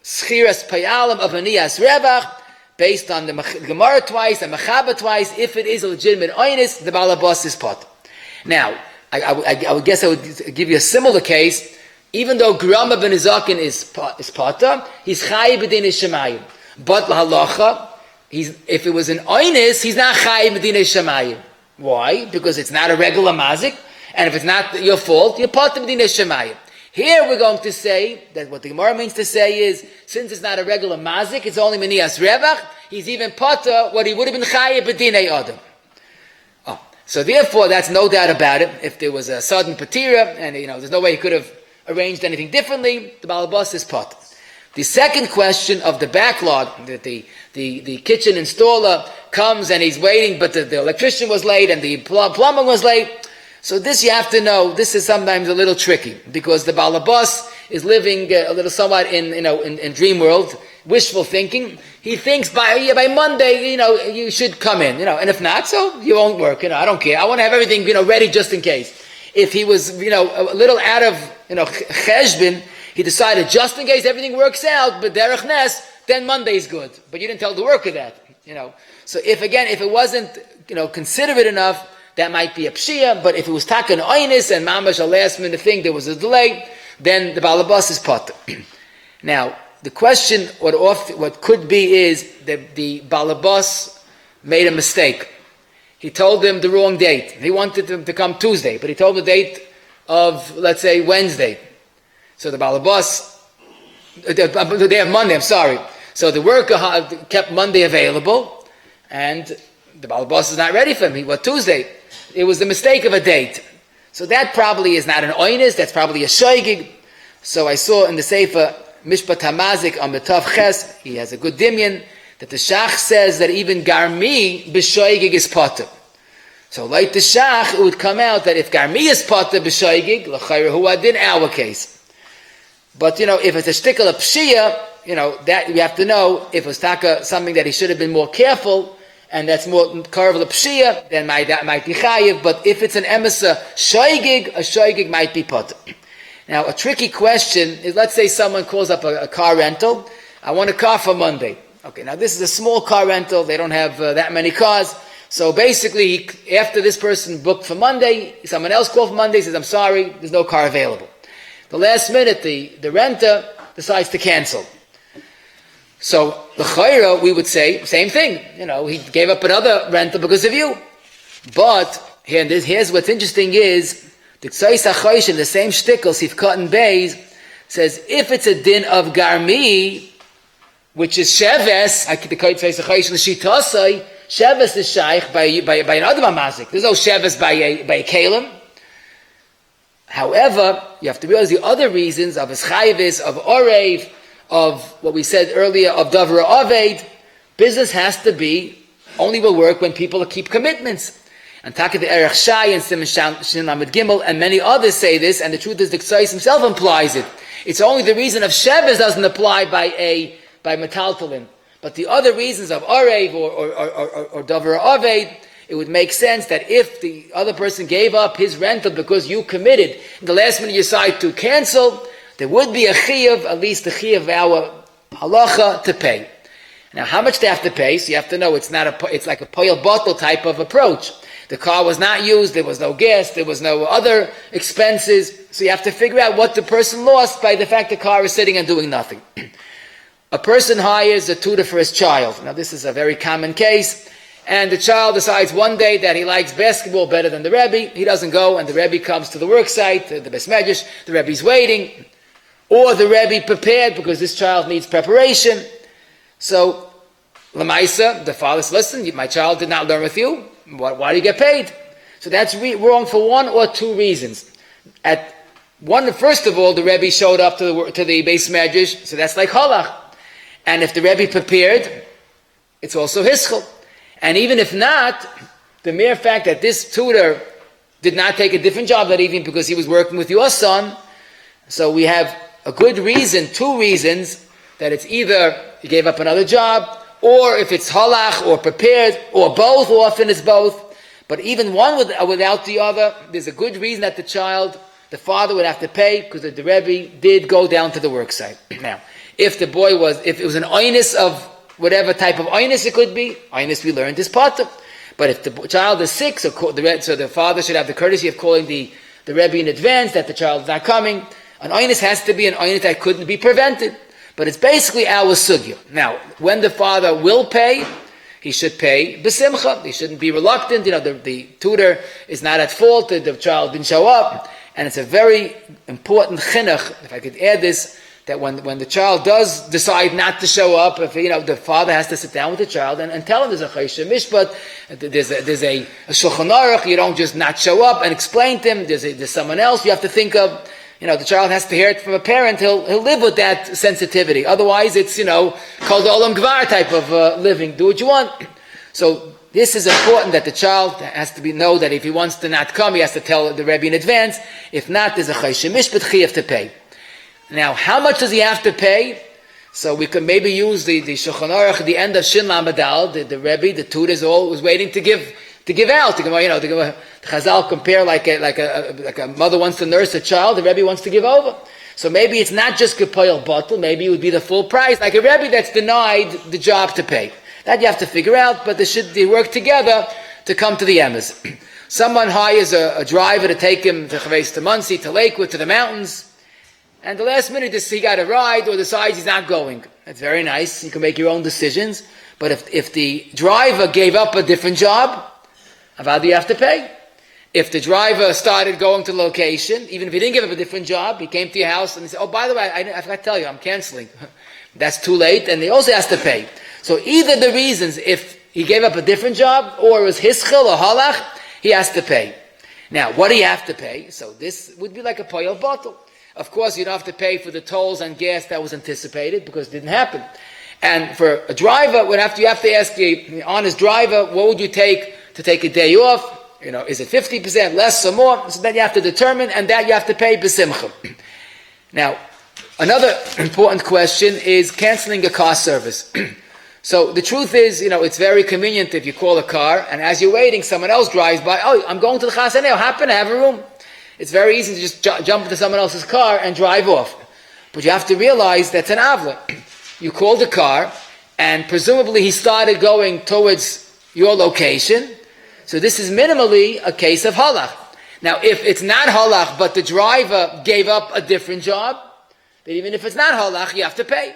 Schiras Payalim of Meniyas Revach, based on the Gemara twice and Mechaba twice, if it is a legitimate oinis, the Balabas is pot. Now, I would guess I would give you a similar case. Even though Grama ben Izakin is pata, he's Chayi b'dinei Shemayim. But Halacha, if it was an oinis, he's not Chayi b'dinei Shemayim. Why? Because it's not a regular mazik, and if it's not your fault, you're pata b'dinei Shemayim. Here we're going to say that what the Gemara means to say is, since it's not a regular mazik, it's only Meniyas Revach, he's even pata what he would have been Chayi b'dinei Adam. So therefore, that's no doubt about it. If there was a sudden patira, and there's no way he could have arranged anything differently, the Balabas is pot. The second question of the backlog, that the kitchen installer comes and he's waiting, but the electrician was late and the plumber was late. So this you have to know, this is sometimes a little tricky, because the Balabas is living a little somewhat in dream world, wishful thinking. He thinks by Monday, you should come in, and if not, so you won't work, I don't care. I want to have everything, ready just in case. If he was, a little out of, cheshbin, he decided just in case everything works out, but derech nes, then Monday's good. But you didn't tell the worker that, So if it wasn't, considerate enough, that might be a pshia, but if it was taken oinis and mamash a last minute thing, there was a delay, then the balabas is potter. Now, the question, what could be is that the balabas made a mistake. He told them the wrong date. He wanted them to come Tuesday, but he told the date of, let's say, Wednesday. So the balabas, the day of Monday, I'm sorry. So the worker kept Monday available, and the balabas is not ready for him. He was Tuesday. It was the mistake of a date. So that probably is not an oinis, that's probably a shoygig. So I saw in the Sefer Mishpat HaMazik on B'Tav Ches, he has a good dimyan, that the Shach says that even Garmi b'shoygig is potter. So like the Shach, it would come out that if Garmi is potter b'shoygig, l'chayr hu adin, our case. But if it's a shtickle of pshia, that we have to know, if it was taka something that he should have been more careful, and that's more karvel of pshia, then that might be chayiv. But if it's an emesa shoygig, a shoygig might be potter. Now, a tricky question is, let's say someone calls up a car rental. I want a car for Monday. Okay, now this is a small car rental. They don't have that many cars. So basically, after this person booked for Monday, someone else called for Monday, says, I'm sorry, there's no car available. The last minute, the renter decides to cancel. So, the chayra, we would say, same thing. He gave up another rental because of you. But, here's what's interesting is, the Tzais HaChosh in the same shtickle, Sifkat and Beis, says, if it's a din of Garmi, which is Sheves, the Tzais HaChosh l'shitasai, Sheves is shaykh by an Adam HaMazik. There's no Sheves by a Kalim. However, you have to realize the other reasons of Eschayvis, of Orev, of what we said earlier, of Davra Aved. Business has to be, only will work when people keep commitments. And Taka the Erech Shai and Simon Shin Lamed Gimel and many others say this, and the truth is the Ksais himself implies it. It's only the reason of Sheves doesn't apply by Metaltalin. But the other reasons of Orev or Davra Aved, it would make sense that if the other person gave up his rental because you committed, in the last minute you decide to cancel, there would be a chiyuv, at least a chiyuv of our halacha, to pay. Now, how much they have to pay? So you have to know it's like a poil bottle type of approach. The car was not used, there was no gas, there was no other expenses, so you have to figure out what the person lost by the fact the car is sitting and doing nothing. A person hires a tutor for his child. Now, this is a very common case. And the child decides one day that he likes basketball better than the Rebbe. He doesn't go, and the Rebbe comes to the work site, the Beis Medrash, the Rebbe's waiting. Or the Rebbe prepared because this child needs preparation. So, Lamaisa, the father says, listen, my child did not learn with you. Why do you get paid? So that's wrong for one or two reasons. First of all, the Rebbe showed up to the Beis Medrash, so that's like halach. And if the Rebbe prepared, it's also hischel. And even if not, the mere fact that this tutor did not take a different job that evening because he was working with your son, so we have a good reason, two reasons, that it's either he gave up another job, or if it's halach or prepared, or both, often it's both. But even one without the other, there's a good reason that the father would have to pay, because the Rebbe did go down to the work site. Now, if it was an oinus of whatever type of oinus it could be, oinus we learned is patur. But if the child is sick, so the father should have the courtesy of calling the Rebbe in advance that the child is not coming. An oinus has to be an oinus that couldn't be prevented. But it's basically our sugya. Now, when the father will pay, he should pay b'simcha. He shouldn't be reluctant. The tutor is not at fault that the child didn't show up. And it's a very important chinuch, if I could add this, that when the child does decide not to show up, if the father has to sit down with the child and tell him there's a chayshah mishpat, there's a shulchan aruch. You don't just not show up and explain to him. There's someone else you have to think of. The child has to hear it from a parent. He'll live with that sensitivity. Otherwise, it's called the olam gvar type of living. Do what you want. So this is important, that the child has to know that if he wants to not come, he has to tell the Rebbe in advance. If not, there's a chayshah mishpat chiyuv to pay. Now, how much does he have to pay? So we could maybe use the Shulchan Aruch at the end of Shin Lamadal. The Rebbe, the tutor, is always waiting to give out. The Chazal compare like a mother wants to nurse a child, the Rebbe wants to give over. So maybe it's not just Gepoil Bottle, maybe it would be the full price, like a Rebbe that's denied the job to pay. That you have to figure out, but they work together to come to the emes. Someone hires a driver to take him to Chaves to Muncie, to Lakewood, to the mountains, and the last minute he got a ride or decides he's not going. That's very nice. You can make your own decisions. But if the driver gave up a different job, how do you have to pay? If the driver started going to the location, even if he didn't give up a different job, he came to your house and he said, oh, by the way, I forgot to tell you, I'm canceling. That's too late, and he also has to pay. So either the reasons, if he gave up a different job, or it was hischil or halach, he has to pay. Now, what do you have to pay? So this would be like a poyel bottle. Of course, you don't have to pay for the tolls and gas that was anticipated, because it didn't happen. And for a driver, you have to ask the honest driver, what would you take to take a day off? Is it 50%, less or more? So then you have to determine, and that you have to pay b'simcha. Now, another important question is canceling a car service. So the truth is, it's very convenient if you call a car, and as you're waiting, someone else drives by. Oh, I'm going to the chasaneh. I happen to have a room. It's very easy to just jump into someone else's car and drive off. But you have to realize that's an avla. You called the car, and presumably he started going towards your location. So this is minimally a case of halach. Now, if it's not halach, but the driver gave up a different job, then even if it's not halach, you have to pay.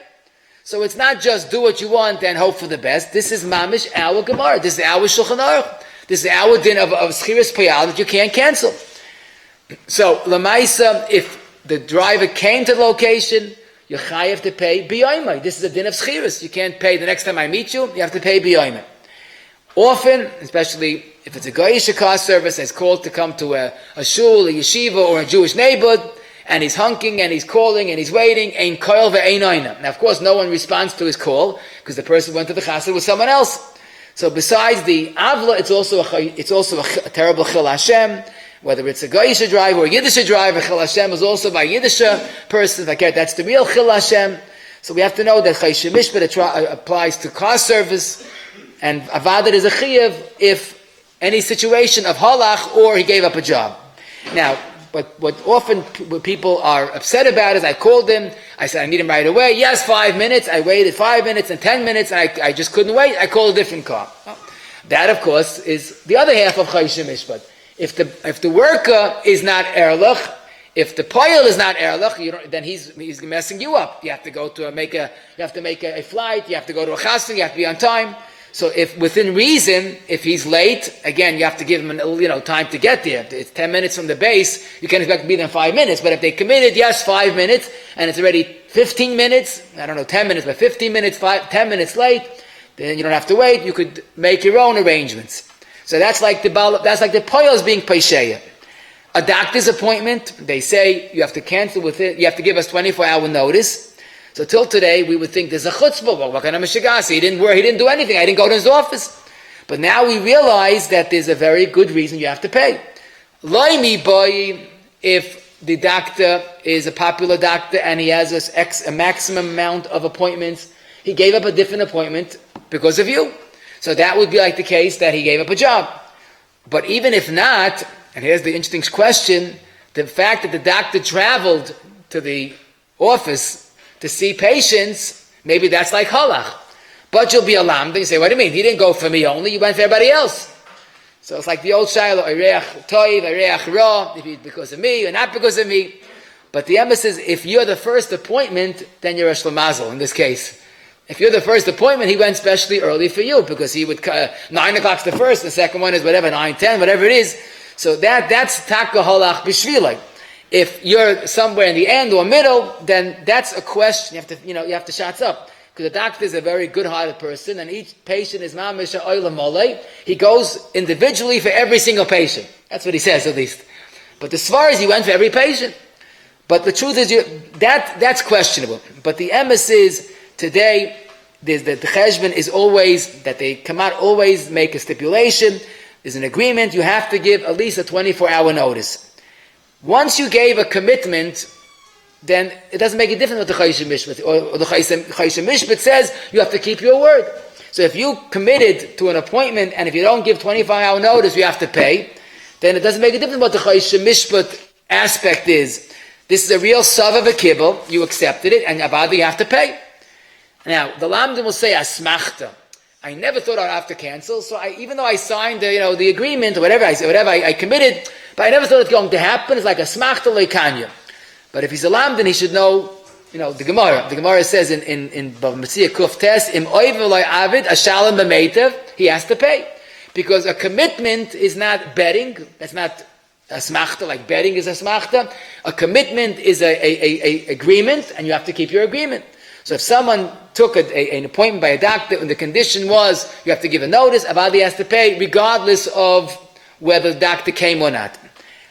So it's not just do what you want and hope for the best. This is mamish our Gemara. This is our Shulchan Aruch. This is our din of schiras payal that you can't cancel. So, Lamaisa, if the driver came to the location, you have to pay biyoymai. This is a din of schiras. You can't pay the next time I meet you. You have to pay biyoymai. Often, especially if it's a Goyish car service, is called to come to a shul, a yeshiva, or a Jewish neighborhood, and he's hunking, and he's calling, and he's waiting, ein koil ve'ein oina. Now, of course, no one responds to his call, because the person went to the chassid with someone else. So besides the avla, it's also a terrible chil Hashem. Whether it's a Goyish driver or a Yiddish driver, chil Hashem is also by a Yiddish person. That's the real chil Hashem. So we have to know that chayshim mishpat applies to car service, and avadat is a chiyuv if any situation of halach or he gave up a job. Now, but what people are upset about is I called him, I said I need him right away. Yes, 5 minutes. I waited 5 minutes and 10 minutes, and I just couldn't wait. I called a different car. That, of course, is the other half of chayshim mishpat. If the worker is not erlich, if the poyel is not erlich, then he's messing you up. You have to go to make a flight. You have to go to a chassan. You have to be on time. So if within reason, if he's late, again, you have to give him time to get there. If it's 10 minutes from the base, you can't expect to be there in 5 minutes. But if they committed, yes, 5 minutes, and it's already 15 minutes, 10 minutes, but 15 minutes, 10 minutes late, then you don't have to wait. You could make your own arrangements. So that's like the poyel is being peisheya. A doctor's appointment, they say you have to cancel with it. You have to give us 24-hour notice. So till today, we would think there's a chutzpah. Well, what kind of mishagasi? He didn't work. He didn't do anything. I didn't go to his office. But now we realize that there's a very good reason you have to pay. Laimi boy, if the doctor is a popular doctor and he has a maximum amount of appointments, he gave up a different appointment because of you. So that would be like the case that he gave up a job. But even if not, and here's the interesting question, the fact that the doctor traveled to the office to see patients, maybe that's like halach. But you'll be alarmed. You say, what do you mean? He didn't go for me only, he went for everybody else. So it's like the old shiloh, Areach Toiv, Areach Ra, if it's because of me or not because of me. But the emphasis is, if you're the first appointment, then you're a shlemazel in this case. If you're the first appointment, he went specially early for you, because he would, 9 o'clock's the first, the second one is whatever, 9, 10, whatever it is. So that's taka halach b'shvilai. If you're somewhere in the end or middle, then that's a question. You have to shots up. Because the doctor is a very good-hearted person, and each patient is mamish ha'olam molei. He goes individually for every single patient. That's what he says, at least. But as far as he went for every patient. But the truth is, that's questionable. But the emes is, today, the cheshbon is always, that they come out, always make a stipulation. There's an agreement. You have to give at least a 24-hour notice. Once you gave a commitment, then it doesn't make a difference what the Chayshim Mishpat, or the Chayshim Mishpat says, you have to keep your word. So if you committed to an appointment, and if you don't give 24-hour notice, you have to pay, then it doesn't make a difference what the Chayshim Mishpat aspect is. This is a real sav of a kibbel, you accepted it, and abadi you have to pay. Now, the Lamdim will say, asmachta. I never thought I'd have to cancel, so even though I signed the agreement, or whatever I committed, but I never thought it's going to happen. It's like a smachta leikanya. But if he's a lamdan, he should know, the Gemara. The Gemara says in Bava Metzia Kuf Tes, im oiv v'loy avid ashalom b'meitav, he has to pay. Because a commitment is not betting. That's not a smachta, like betting is a smachta. A commitment is a agreement, and you have to keep your agreement. So if someone took an appointment by a doctor, and the condition was you have to give a notice, Avadi has to pay, regardless of whether the doctor came or not.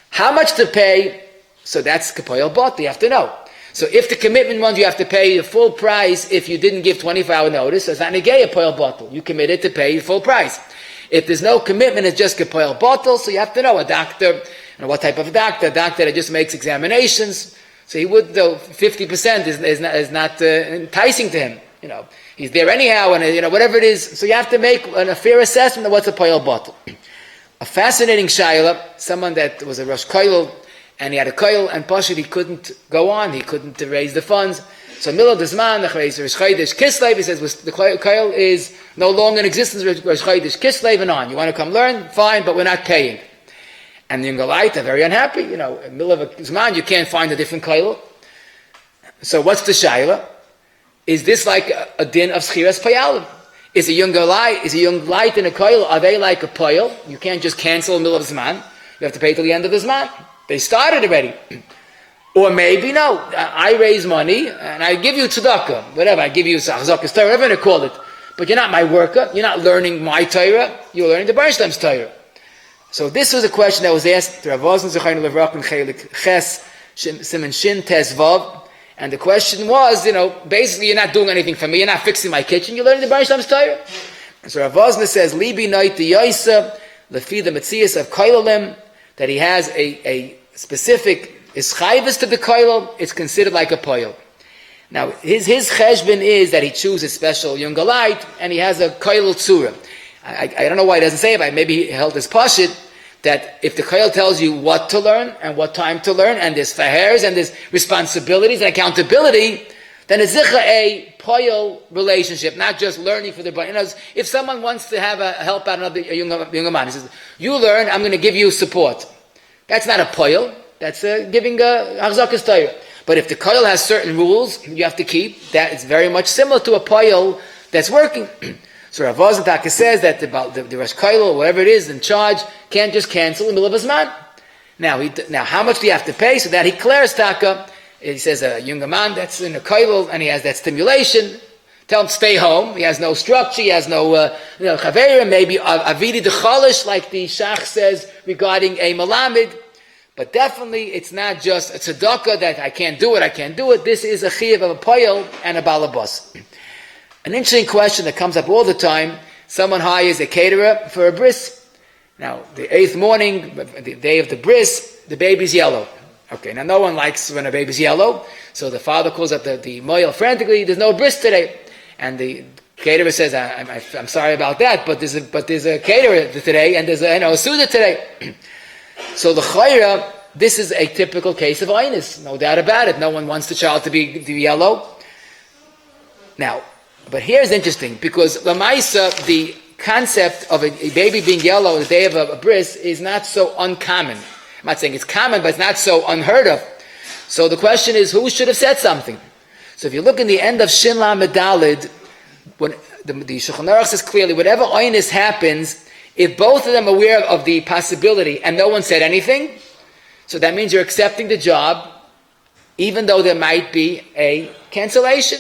How much to pay? So that's kapoyel bot, you have to know. So if the commitment was you have to pay the full price if you didn't give 24-hour notice, so it's not negay a poyel bottle. You committed to pay the full price. If there's no commitment, it's just kapoyel bottle, so you have to know a doctor, what type of doctor, a doctor that just makes examinations. So he would, though, 50% is not enticing to him. He's there anyhow, and whatever it is. So you have to make a fair assessment of what's a poyel bottle. A fascinating shayla, someone that was a Rosh Koil, and he had a Koil, and Pashut, he couldn't go on, he couldn't raise the funds. So Milo Desman, the Rosh Chodesh Kislev, he says, the Koil is no longer in existence, Rosh Chodesh Kislev and on. You want to come learn? Fine, but we're not paying. And the Yungalite are very unhappy. In the middle of a Zman, you can't find a different Koil. So what's the shayla? Is this like a din of Schiras Payalim? Is a young light and a Koil, are they like a Poil? You can't just cancel in the middle of Zman. You have to pay till the end of the Zman. They started already. Or maybe, no, I raise money and I give you tzedakah, whatever, I give you Zachzakas Torah, whatever you call it. But you're not my worker, you're not learning my Torah, you're learning the Baruch Shlem's Torah. So this was a question that was asked to Rav Ozner Zechaynu Levrach in Chelik Ches, Siman Shin Tes Vav, and the question was, basically you're not doing anything for me, you're not fixing my kitchen, you're learning the Baruch Shlem's Torah. So Rav Ozner says, Libi Noit the Yoisa, Lefi the Metzias of Koilalim, that he has a specific ischayvus to the koil, it's considered like a poil. Now, his cheshbon is that he chooses special yungalite, and he has a koil tzura. I don't know why he doesn't say it, but maybe he held his pashit, that if the koil tells you what to learn, and what time to learn, and there's fahers, and there's responsibilities and accountability, then it's a poil relationship, not just learning for the body. If someone wants to have a help out another younger man, he says, you learn, I'm going to give you support. That's not a poil. That's giving a Achzakas Torah. But if the koil has certain rules you have to keep, that is very much similar to a poil that's working. So Rav Ozner Taka says that the Rosh Koil, or whatever it is in charge, can't just cancel in the middle of his man. Now, how much do you have to pay? So that he clears Taka. He says a younger man that's in a koil and he has that stimulation. Tell him to stay home. He has no structure. He has no chaveira. Maybe avidi dechalish, like the Shach says regarding a malamid. But definitely, it's not just a tzedakah that I can't do it. This is a chiyuv of a poyel and a balabas. An interesting question that comes up all the time. Someone hires a caterer for a bris. Now, the 8th morning, the day of the bris, the baby's yellow. Okay, now no one likes when a baby's yellow. So the father calls up the moyel frantically, there's no bris today. And the Caterer says, I'm sorry about that, but there's a caterer today, and there's a Suda today. So the Chayra, this is a typical case of Einus, no doubt about it. No one wants the child to be yellow. Now, but here's interesting, because Lamaisa, the concept of a baby being yellow on the day of a bris is not so uncommon. I'm not saying it's common, but it's not so unheard of. So the question is, who should have said something? So if you look in the end of Shin Lamed Daled, when the Shulchan Aruch says clearly, whatever Einus happens, if both of them are aware of the possibility and no one said anything, so that means you're accepting the job, even though there might be a cancellation,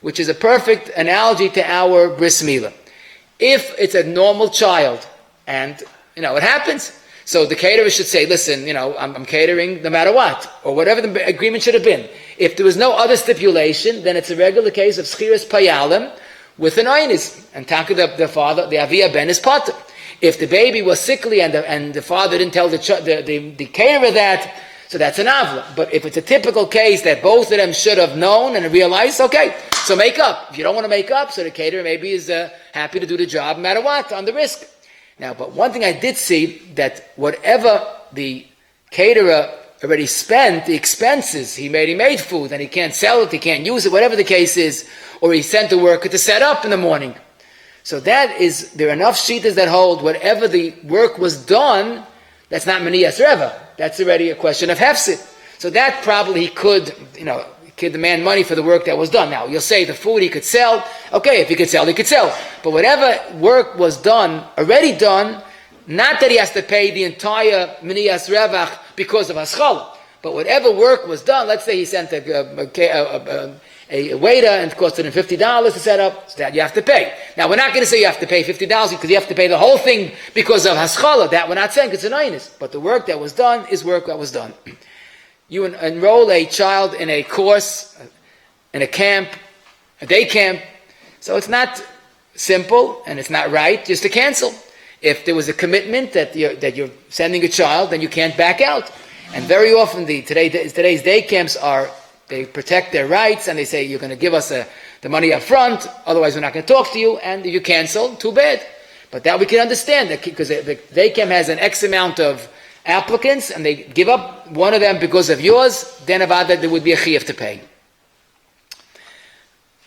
which is a perfect analogy to our bris milah. If it's a normal child, and it happens, so the caterer should say, listen, I'm catering no matter what, or whatever the agreement should have been. If there was no other stipulation, then it's a regular case of schiras payalim with an Einus, and taka the father, the avia ben is potter. If the baby was sickly and the father didn't tell the caterer that, so that's an avla. But if it's a typical case that both of them should have known and realized, okay, so make up. If you don't want to make up, so the caterer maybe is happy to do the job no matter what, on the risk. Now, but one thing I did see, that whatever the caterer already spent, the expenses, he made food and he can't sell it, he can't use it, whatever the case is, or he sent the worker to set up in the morning. So there are enough shittas that hold whatever the work was done, that's not Meniyas Reva. That's already a question of hefsid. So that probably he could demand money for the work that was done. Now, you'll say the food he could sell. Okay, if he could sell, he could sell. But whatever work was done, already done, not that he has to pay the entire Meniyas Revach because of Haschala, but whatever work was done, let's say he sent a waiter and it costed him $50 to set up, so that you have to pay. Now, we're not going to say you have to pay $50 because you have to pay the whole thing because of Haschala. That we're not saying, it's an Einus. But the work that was done is work that was done. You enroll a child in a course, in a camp, a day camp, so it's not simple and it's not right just to cancel. If there was a commitment that you're sending a child, then you can't back out. And very often today's day camps they protect their rights and they say, you're going to give us the money up front, otherwise we're not going to talk to you, and if you cancel, too bad. But that we can understand, because the day camp has an X amount of applicants and they give up one of them because of yours, then about that there would be a chiyuv to pay.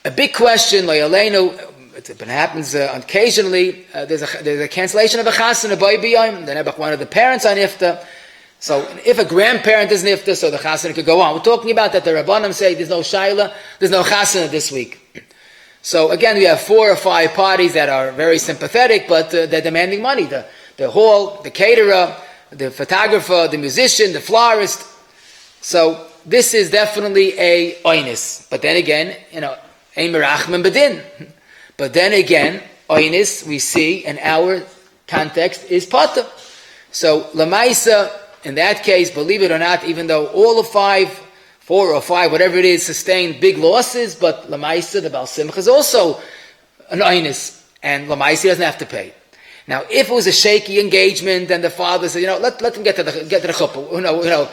A big question, lo yaleinu, it happens occasionally, there's a cancellation of a chasana by biyam, then one of the parents on ifta. So if a grandparent is nifta, so the chasana could go on. We're talking about that the Rabbanim say there's no shaila, there's no chasana this week. So again, we have 4 or 5 parties that are very sympathetic, but they're demanding money. The hall, the caterer, the photographer, the musician, the florist. So this is definitely a oinis. But then again, ein merachman bedin. But then again, oinis, we see in our context, is pata. So lamaisa, in that case, believe it or not, even though all of 4 or 5, whatever it is, sustained big losses, but lamaisa, the Baal Simcha, is also an oinis, and lamaisa doesn't have to pay. Now, if it was a shaky engagement, then the father said, let them get to the chuppah,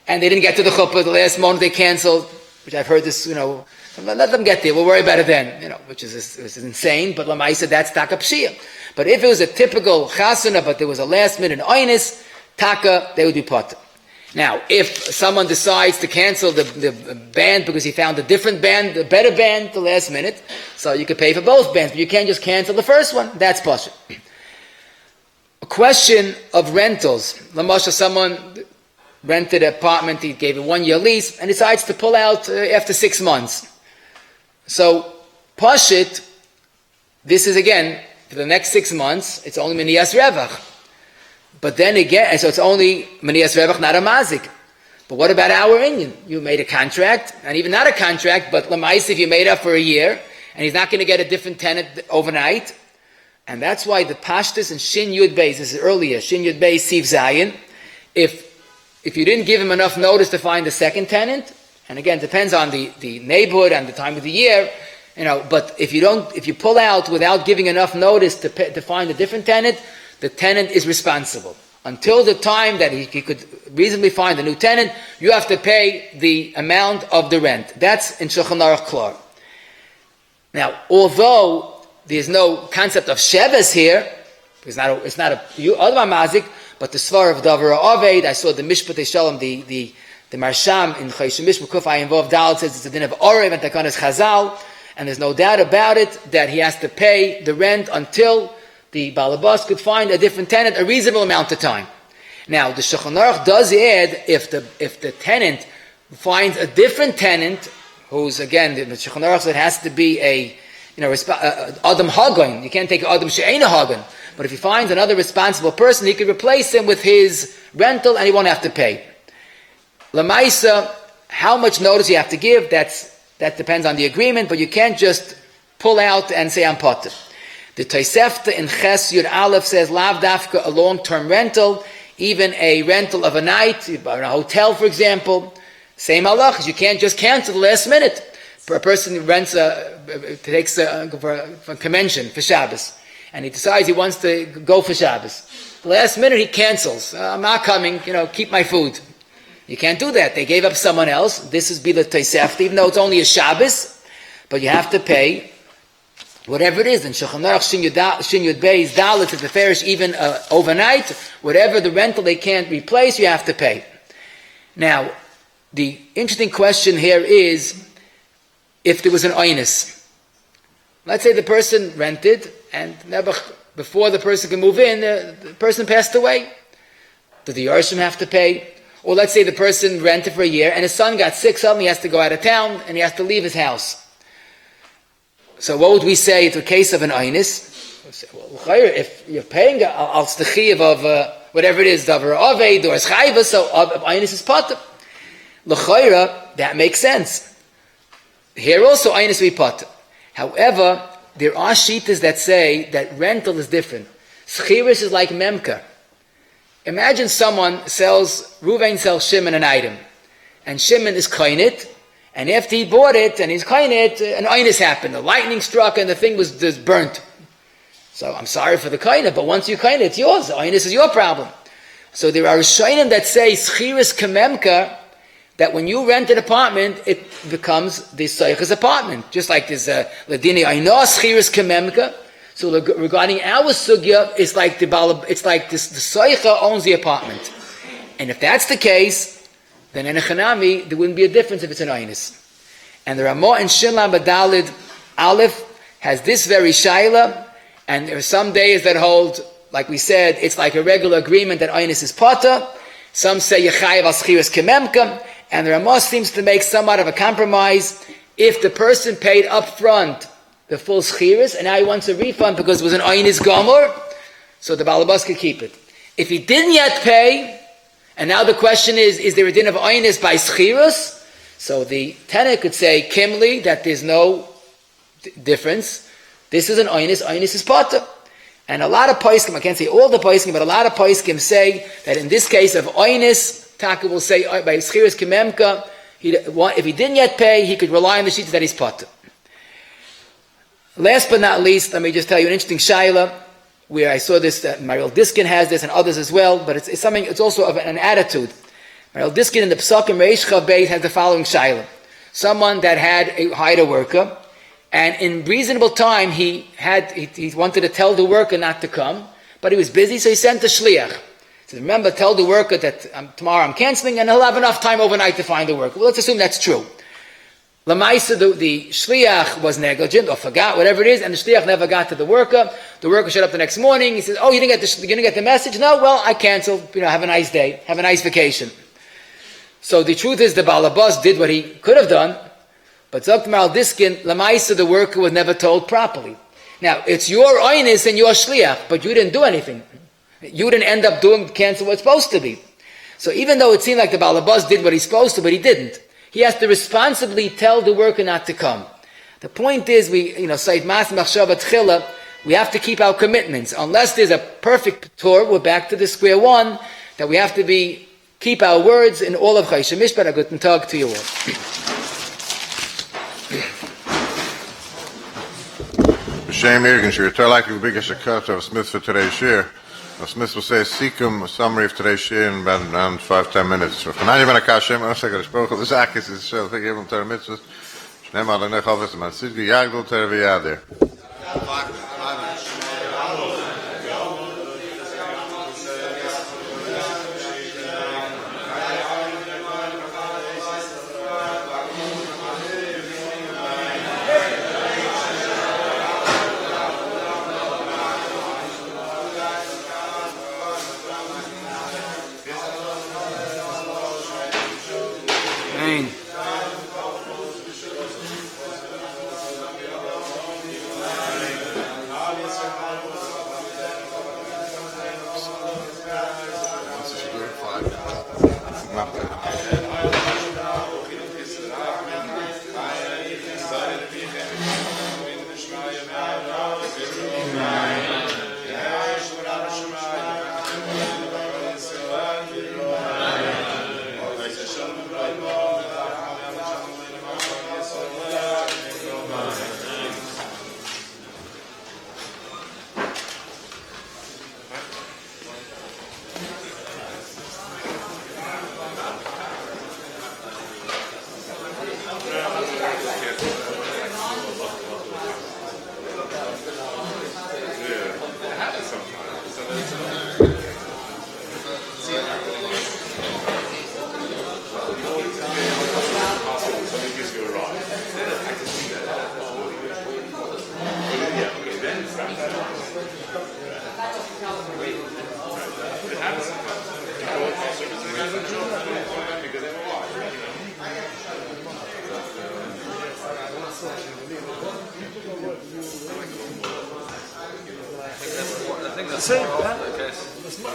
and they didn't get to the chuppah, the last moment they canceled, which I've heard this, let them get there, we'll worry about it then, which is insane, but lamaisa, that's taka pshia. But if it was a typical chasana, but there was a last minute oinis, taka, they would be potter. Now, if someone decides to cancel the band because he found a different band, a better band, the last minute, so you could pay for both bands, but you can't just cancel the first one. That's potter. A question of rentals. Lamasha, someone rented an apartment, he gave a 1-year lease, and decides to pull out after 6 months. So, Pashit, this is again, for the next 6 months, it's only Meniyas Revach. But then again, so it's only Meniyas Revach, not a Mazik. But what about our Indian? You made a contract, and even not a contract, but Lamais, if you made up for a year, and he's not going to get a different tenant overnight. And that's why the Pashtus and Shin Yud Beis, this is earlier, Shin Yud Beis, Siv Zayin, if you didn't give him enough notice to find a second tenant, and again, it depends on the neighborhood and the time of the year, but if you pull out without giving enough notice to find a different tenant, the tenant is responsible. Until the time that he could reasonably find a new tenant, you have to pay the amount of the rent. That's in Shulchan Aruch Klar. Now, although there's no concept of Sheves here, it's not a Adama Mazik, but the Svar of Davar Aved, I saw the Mishpat Shalom, the Marsham in Chayshim Mishpat Kuf involved Dal says it's a din of Orev and Takanas Chazal, and there's no doubt about it that he has to pay the rent until the Balabas could find a different tenant a reasonable amount of time. Now, the Shulchan Aruch does add if the tenant finds a different tenant, who's again the Shulchan Aruch said it has to be Adam Hagon. You can't take Adam She'ena Hagon. But if he finds another responsible person, he could replace him with his rental, and he won't have to pay. Lamaisa, how much notice you have to give? That depends on the agreement, but you can't just pull out and say I'm potter. The Tosefta in Ches Yud Aleph says lav dafka a long-term rental, even a rental of a night, in a hotel, for example. Same halachas. You can't just cancel the last minute. A person takes a convention for Shabbos, and he decides he wants to go for Shabbos. The last minute he cancels. I'm not coming. Keep my food. You can't do that. They gave up someone else. This is Bila Tosefta, even though it's only a Shabbos, but you have to pay whatever it is. And Shulchan Aruch Shin Yud Beis Dalet to the Farish, even overnight, whatever the rental they can't replace, you have to pay. Now, the interesting question here is if there was an oinus. Let's say the person rented, and before the person can move in, the person passed away. Do the Yarshim have to pay? Or let's say the person rented for a year, and his son got sick suddenly, he has to go out of town, and he has to leave his house. So what would we say to a case of an oinus? Well, if you're paying al stechiv of whatever it is, davar aved or schayva, so oinus is potter. L'chayra, that makes sense. Here also oinus we potter. However, there are shittas that say that rental is different. Schiris is like memka. Imagine someone Ruvain sells Shimon an item, and Shimon is koinit, and after he bought it, and he's koinit, an oinus happened. The lightning struck, and the thing was just burnt. So I'm sorry for the koinit, but once you koinit, it's yours. The oinus is your problem. So there are Rishonim that say schiris kememka, that when you rent an apartment, it becomes the soicha's apartment. Just like this ladini aino schiris kememka. So regarding our sugya, it's like the soicha owns the apartment. And if that's the case, then in a chanami, there wouldn't be a difference if it's an oinus. And the Ramah in Shinlam Badalid Aleph has this very shaila, and there are some days that hold, like we said, it's like a regular agreement that oinus is potter. Some say yechayev al schiras kememka, and the Ramah seems to make somewhat of a compromise. If the person paid up front the full schiras, and now he wants a refund because it was an oinus gomer, so the balabas could keep it. If he didn't yet pay, and now the question is there a din of oinus by schiras? So the tenant could say, kimli, that there's no difference. This is an oinus is potter. And a lot of poskim, I can't say all the poskim, but a lot of poskim say that in this case of oinus, Taka will say by schiras kememka, if he didn't yet pay, he could rely on the sheet that he's potter. Last but not least, let me just tell you an interesting shaila, where I saw this, Mariel Diskin has this and others as well, but it's something, it's also of an attitude. Mariel Diskin in the Psakim Reish Chavbeit has the following shaila. Someone that hired a worker, and in reasonable time he wanted to tell the worker not to come, but he was busy, so he sent a shliach. He said, remember, tell the worker that tomorrow I'm canceling, and he'll have enough time overnight to find the worker. Well, let's assume that's true. Lamaisa, the shliach was negligent or forgot, whatever it is, and the shliach never got to the worker. The worker showed up the next morning. He says, "Oh, you didn't get the message? No, well, I canceled. Have a nice day. Have a nice vacation." So the truth is, the balabas did what he could have done, but Zok Maral Diskin, Lamaisa, the worker was never told properly. Now it's your oinus and your shliach, but you didn't do anything. You didn't end up cancel what's supposed to be. So even though it seemed like the balabas did what he's supposed to, but he didn't. He has to responsibly tell the worker not to come. The point is, we have to keep our commitments. Unless there's a perfect Torah, we're back to the square one, that we have to keep our words in all of Chayshim Mishpat. A good talk to you all. B'Shem Irgens, you're too likely the biggest cut of Smith for today's share. Smith will say a summary of today's share in around 5-10 minutes. So, van je ben elkaar Shem, als ik gesproken de zaak is, het zelf, ik heb hem ter mitzvah. Neem alle nog af, maar zit gejaagd ter verjaardag. Amen.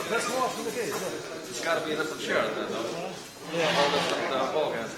That's more from the case. It's got to be a different chair then, though. Yeah. All different ball games.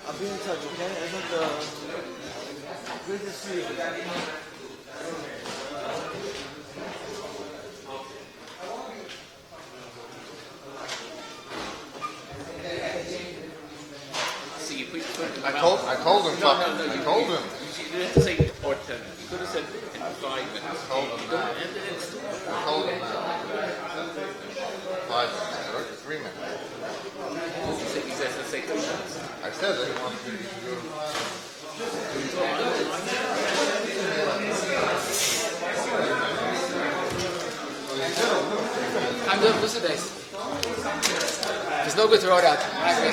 I'll be in touch, okay? I think good to see you. See, if we put I told him. I told him. You didn't say or 10. You could have said in 5 minutes. I told him that. And then it's I told him that. 5 minutes, or 3 minutes. he says to say 3 minutes. I said that he wanted to do I'm doing Musa days. It's no good to throw it out. I don't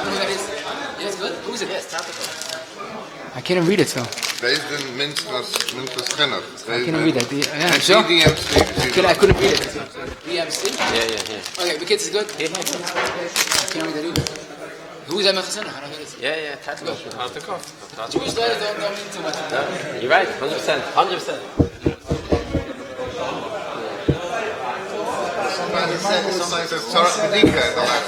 know who that is. Yeah, it's good. Who's it? Yes, topical. I can't even read it, so. Deze minstens kenner. I can't read it. Yeah, sure. I couldn't read it. BMC? Yeah. Okay, the kids is good? Yeah. I can't read it either. Who's that Mechasana? I don't know who it is. Yeah, topical. Jewish letters don't mean too much. You're right, 100%. Sometimes it's Torah Medika in the last.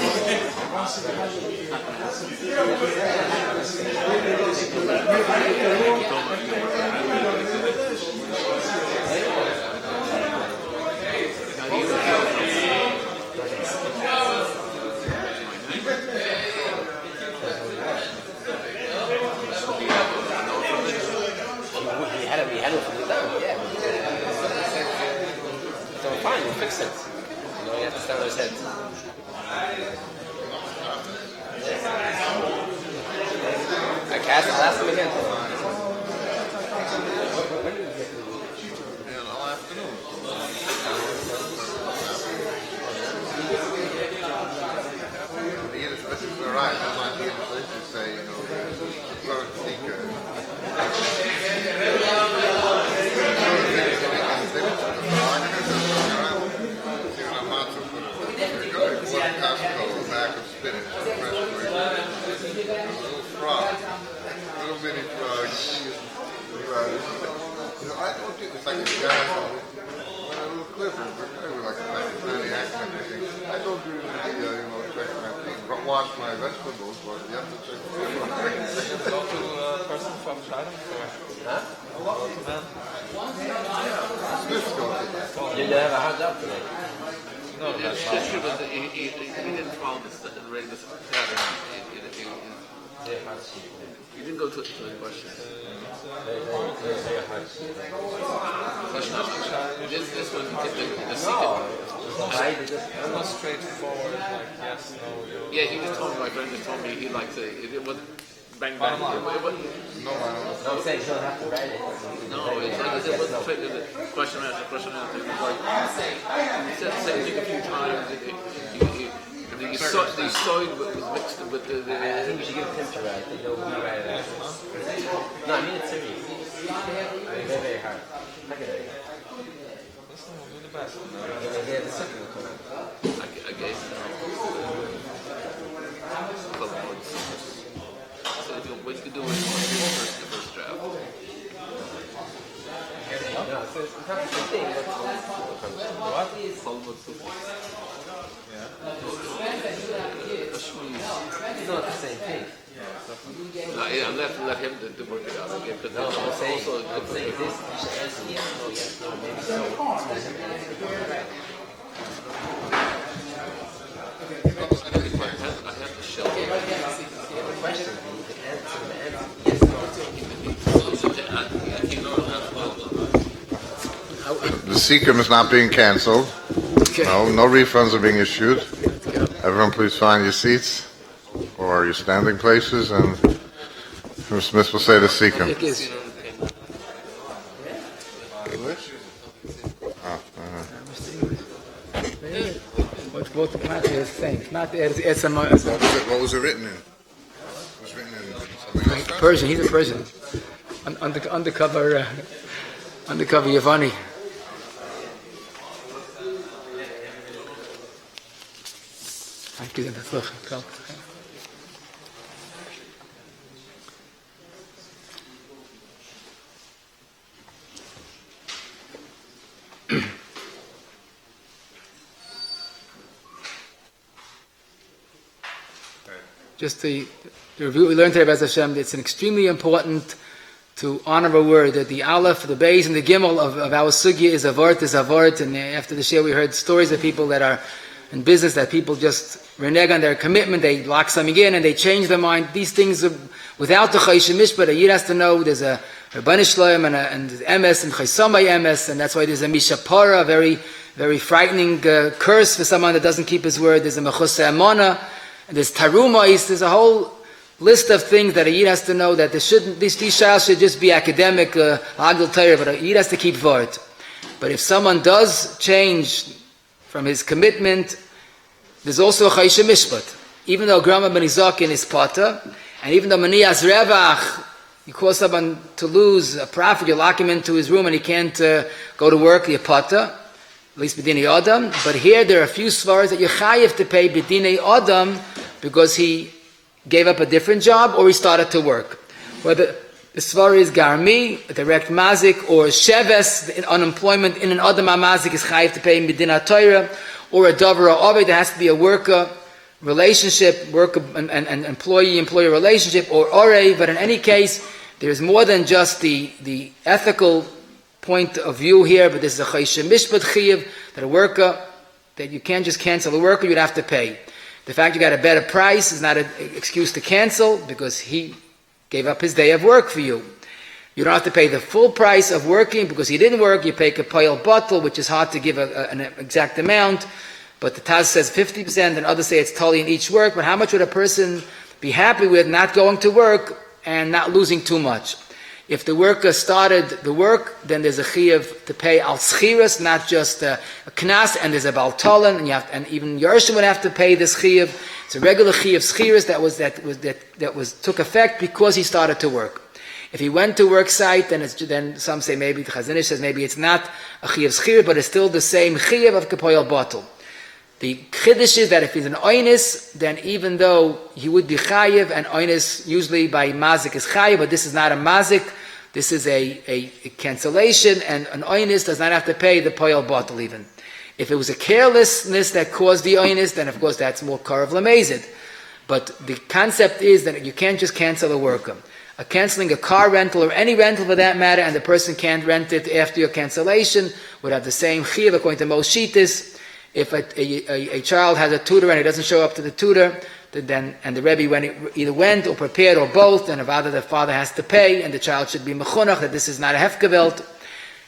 We had it from the down, yeah. So fine, we fixed it. You know, you have to stand on his head. I'll ask him again. All afternoon. Costco, a bag of spinach, fresh grapes, a little frog, a little bitty frog. I don't think it's like a guy when a little Clifford, but I would like a tiny accent. I don't do check wash my vegetables, but you have to check. Go to a person from China? Huh? Go to man? Smith goes to that. You never had that today. No, that's It's not. true, but he didn't follow the regular pattern. You didn't go to the question. This one, the secret. It's not straightforward, like yes, no, you. Yeah, he just told me, my friend just told me he liked it was bang bang. I'm saying you don't have to write it. No, it's like it wasn't straight to the question answer. It was like, he said the same thing a few times. The soy was mixed with the I think you should give him to write. They don't write it. No, I mean it's serious. Very, very hard. Look at it. Listen, we'll do the best. Yeah, the second will come out. I guess. So what you could do is the first draft. No, so it's not the same thing. What? Talmud soup. It's not the same thing. I let him to work it out again. Because No, I'm saying also this. You should answer yes, no, yes, no, maybe so. I have the shell. The question is, you can answer the answer yes, no. The Seekum is not being canceled. Okay. No refunds are being issued. Everyone please find your seats or your standing places, and Smith will say the Seekum. It is. Both the plants are the same. It's not. It's a What was it written in? It was written in something else? Persian. He's a Persian. Undercover Yavani. Thank you. Just the review we learned today about Hashem, it's an extremely important to honor a word, that the Aleph, the Beis, and the Gimel of our Sugya is Avart, and after the Shir we heard stories of people that are in business, that people just renege on their commitment, they lock something in and they change their mind. These things are, without the Chayshim Mishpat, a Yid has to know there's a Rabban Shloim and MS and Chaysamay MS, and that's why there's a Mishapara, a very, very frightening curse for someone that doesn't keep his word. There's a Mechusa Amona, and there's Tarumais, there's a whole list of things that a Yid has to know, that there shouldn't, these shilas should just be academic, Agdal Torah, but a Yid has to keep Vart. But if someone does change from his commitment, there's also a Chayshim Mishpat. Even though Grama Ben Izakin is Pata, and even though Manias Revach, you cause someone to lose a profit, you lock him into his room and he can't go to work, the Pata, at least B'dinei Adam. But here there are a few svaras that you chayiv to pay B'dinei Adam because he gave up a different job or he started to work. Whether the svar is Garmi, a direct mazik, or Sheves, the unemployment in an Adam mazik is chayiv to pay B'dinei Torah, or a Dover or Ovid, there has to be a worker relationship, worker and employee-employer relationship, or Ore, but in any case, there's more than just the ethical point of view here, but this is a Chayshim Mishpat Chiyav, that a worker, that you can't just cancel the worker, you'd have to pay. The fact you got a better price is not an excuse to cancel, because he gave up his day of work for you. You don't have to pay the full price of working, because he didn't work, you pay a pile bottle, which is hard to give an exact amount, but the Taz says 50%, and others say it's totally in each work, but how much would a person be happy with not going to work and not losing too much? If the worker started the work, then there's a chiyuv to pay al schiras, not just a knas, and there's a baltolan, and even Yerusha would have to pay this chiyuv. It's a regular chiyuv schiras that took effect because he started to work. If he went to work site, then some say maybe the Chazon Ish says maybe it's not a chiyuv schiras, but it's still the same chiyuv of kapoyal bottle. The chiddush is that if he's an oinis, then even though he would be chayiv, and oinis usually by mazik is chayiv, but this is not a mazik, this is a cancellation, and an oinis does not have to pay the poyel bottle even. If it was a carelessness that caused the oinis, then of course that's more karav lamezid. But the concept is that you can't just cancel a worker. Canceling a car rental or any rental for that matter, and the person can't rent it after your cancellation, would have the same chiyuv according to most shitas. If a child has a tutor and he doesn't show up to the tutor, then and the Rebbe either went or prepared or both, then either the father has to pay and the child should be mechunach that this is not a hefgevelt.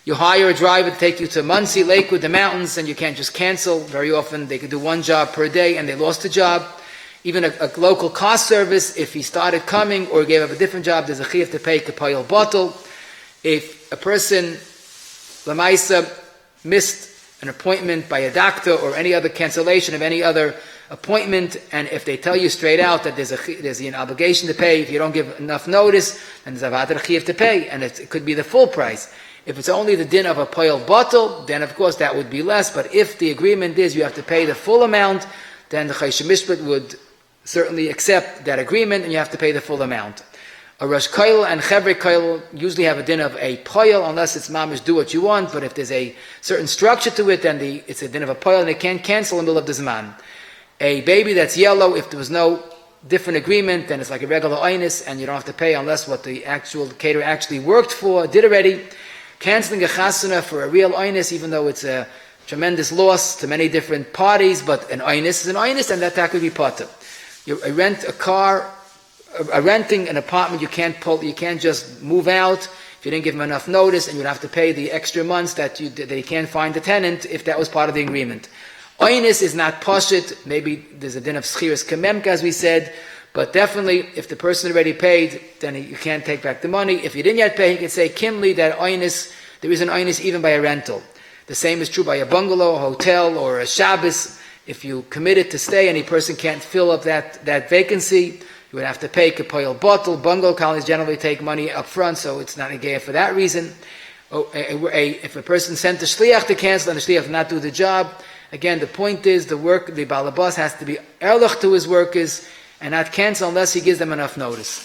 You hire a driver to take you to Muncie, Lakewood, the mountains, and you can't just cancel. Very often they could do one job per day and they lost a job. Even a local car service, if he started coming or gave up a different job, there's a chiyuv to pay kapayel bottle. If a person, lamaisa, missed an appointment by a doctor or any other cancellation of any other appointment, and if they tell you straight out that there's an obligation to pay, if you don't give enough notice, then there's a chiyuv to pay, and it could be the full price. If it's only the din of a poyel bottle, then of course that would be less, but if the agreement is you have to pay the full amount, then the Chayshim Mishpat would certainly accept that agreement, and you have to pay the full amount. A Rosh Koil and Chevre Koil usually have a din of a poyel, unless it's mamish do what you want, but if there's a certain structure to it, then it's a din of a poyel, and they can't cancel in the middle of the Zman. A baby that's yellow, if there was no different agreement, then it's like a regular oinus, and you don't have to pay unless what the actual caterer actually worked for, did already. Canceling a chasana for a real oinus, even though it's a tremendous loss to many different parties, but an oinus is an oinus, and that could be potter. You rent a car, renting an apartment, you can't just move out if you didn't give him enough notice, and you'd have to pay the extra months that he can't find a tenant if that was part of the agreement. Oinus is not poshit. Maybe there's a din of schiras kememka, as we said, but definitely if the person already paid, then you can't take back the money. If you didn't yet pay, you can say kimli that oinus, there is an oinus even by a rental. The same is true by a bungalow, a hotel, or a Shabbos. If you committed to stay, any person can't fill up that vacancy, you would have to pay kapoyel bottle. Bungalow colonies generally take money up front, so it's not a gear for that reason. If a person sent the shliach to cancel and the shliach did not do the job, again, the point is the balabas has to be erlich to his workers and not cancel unless he gives them enough notice.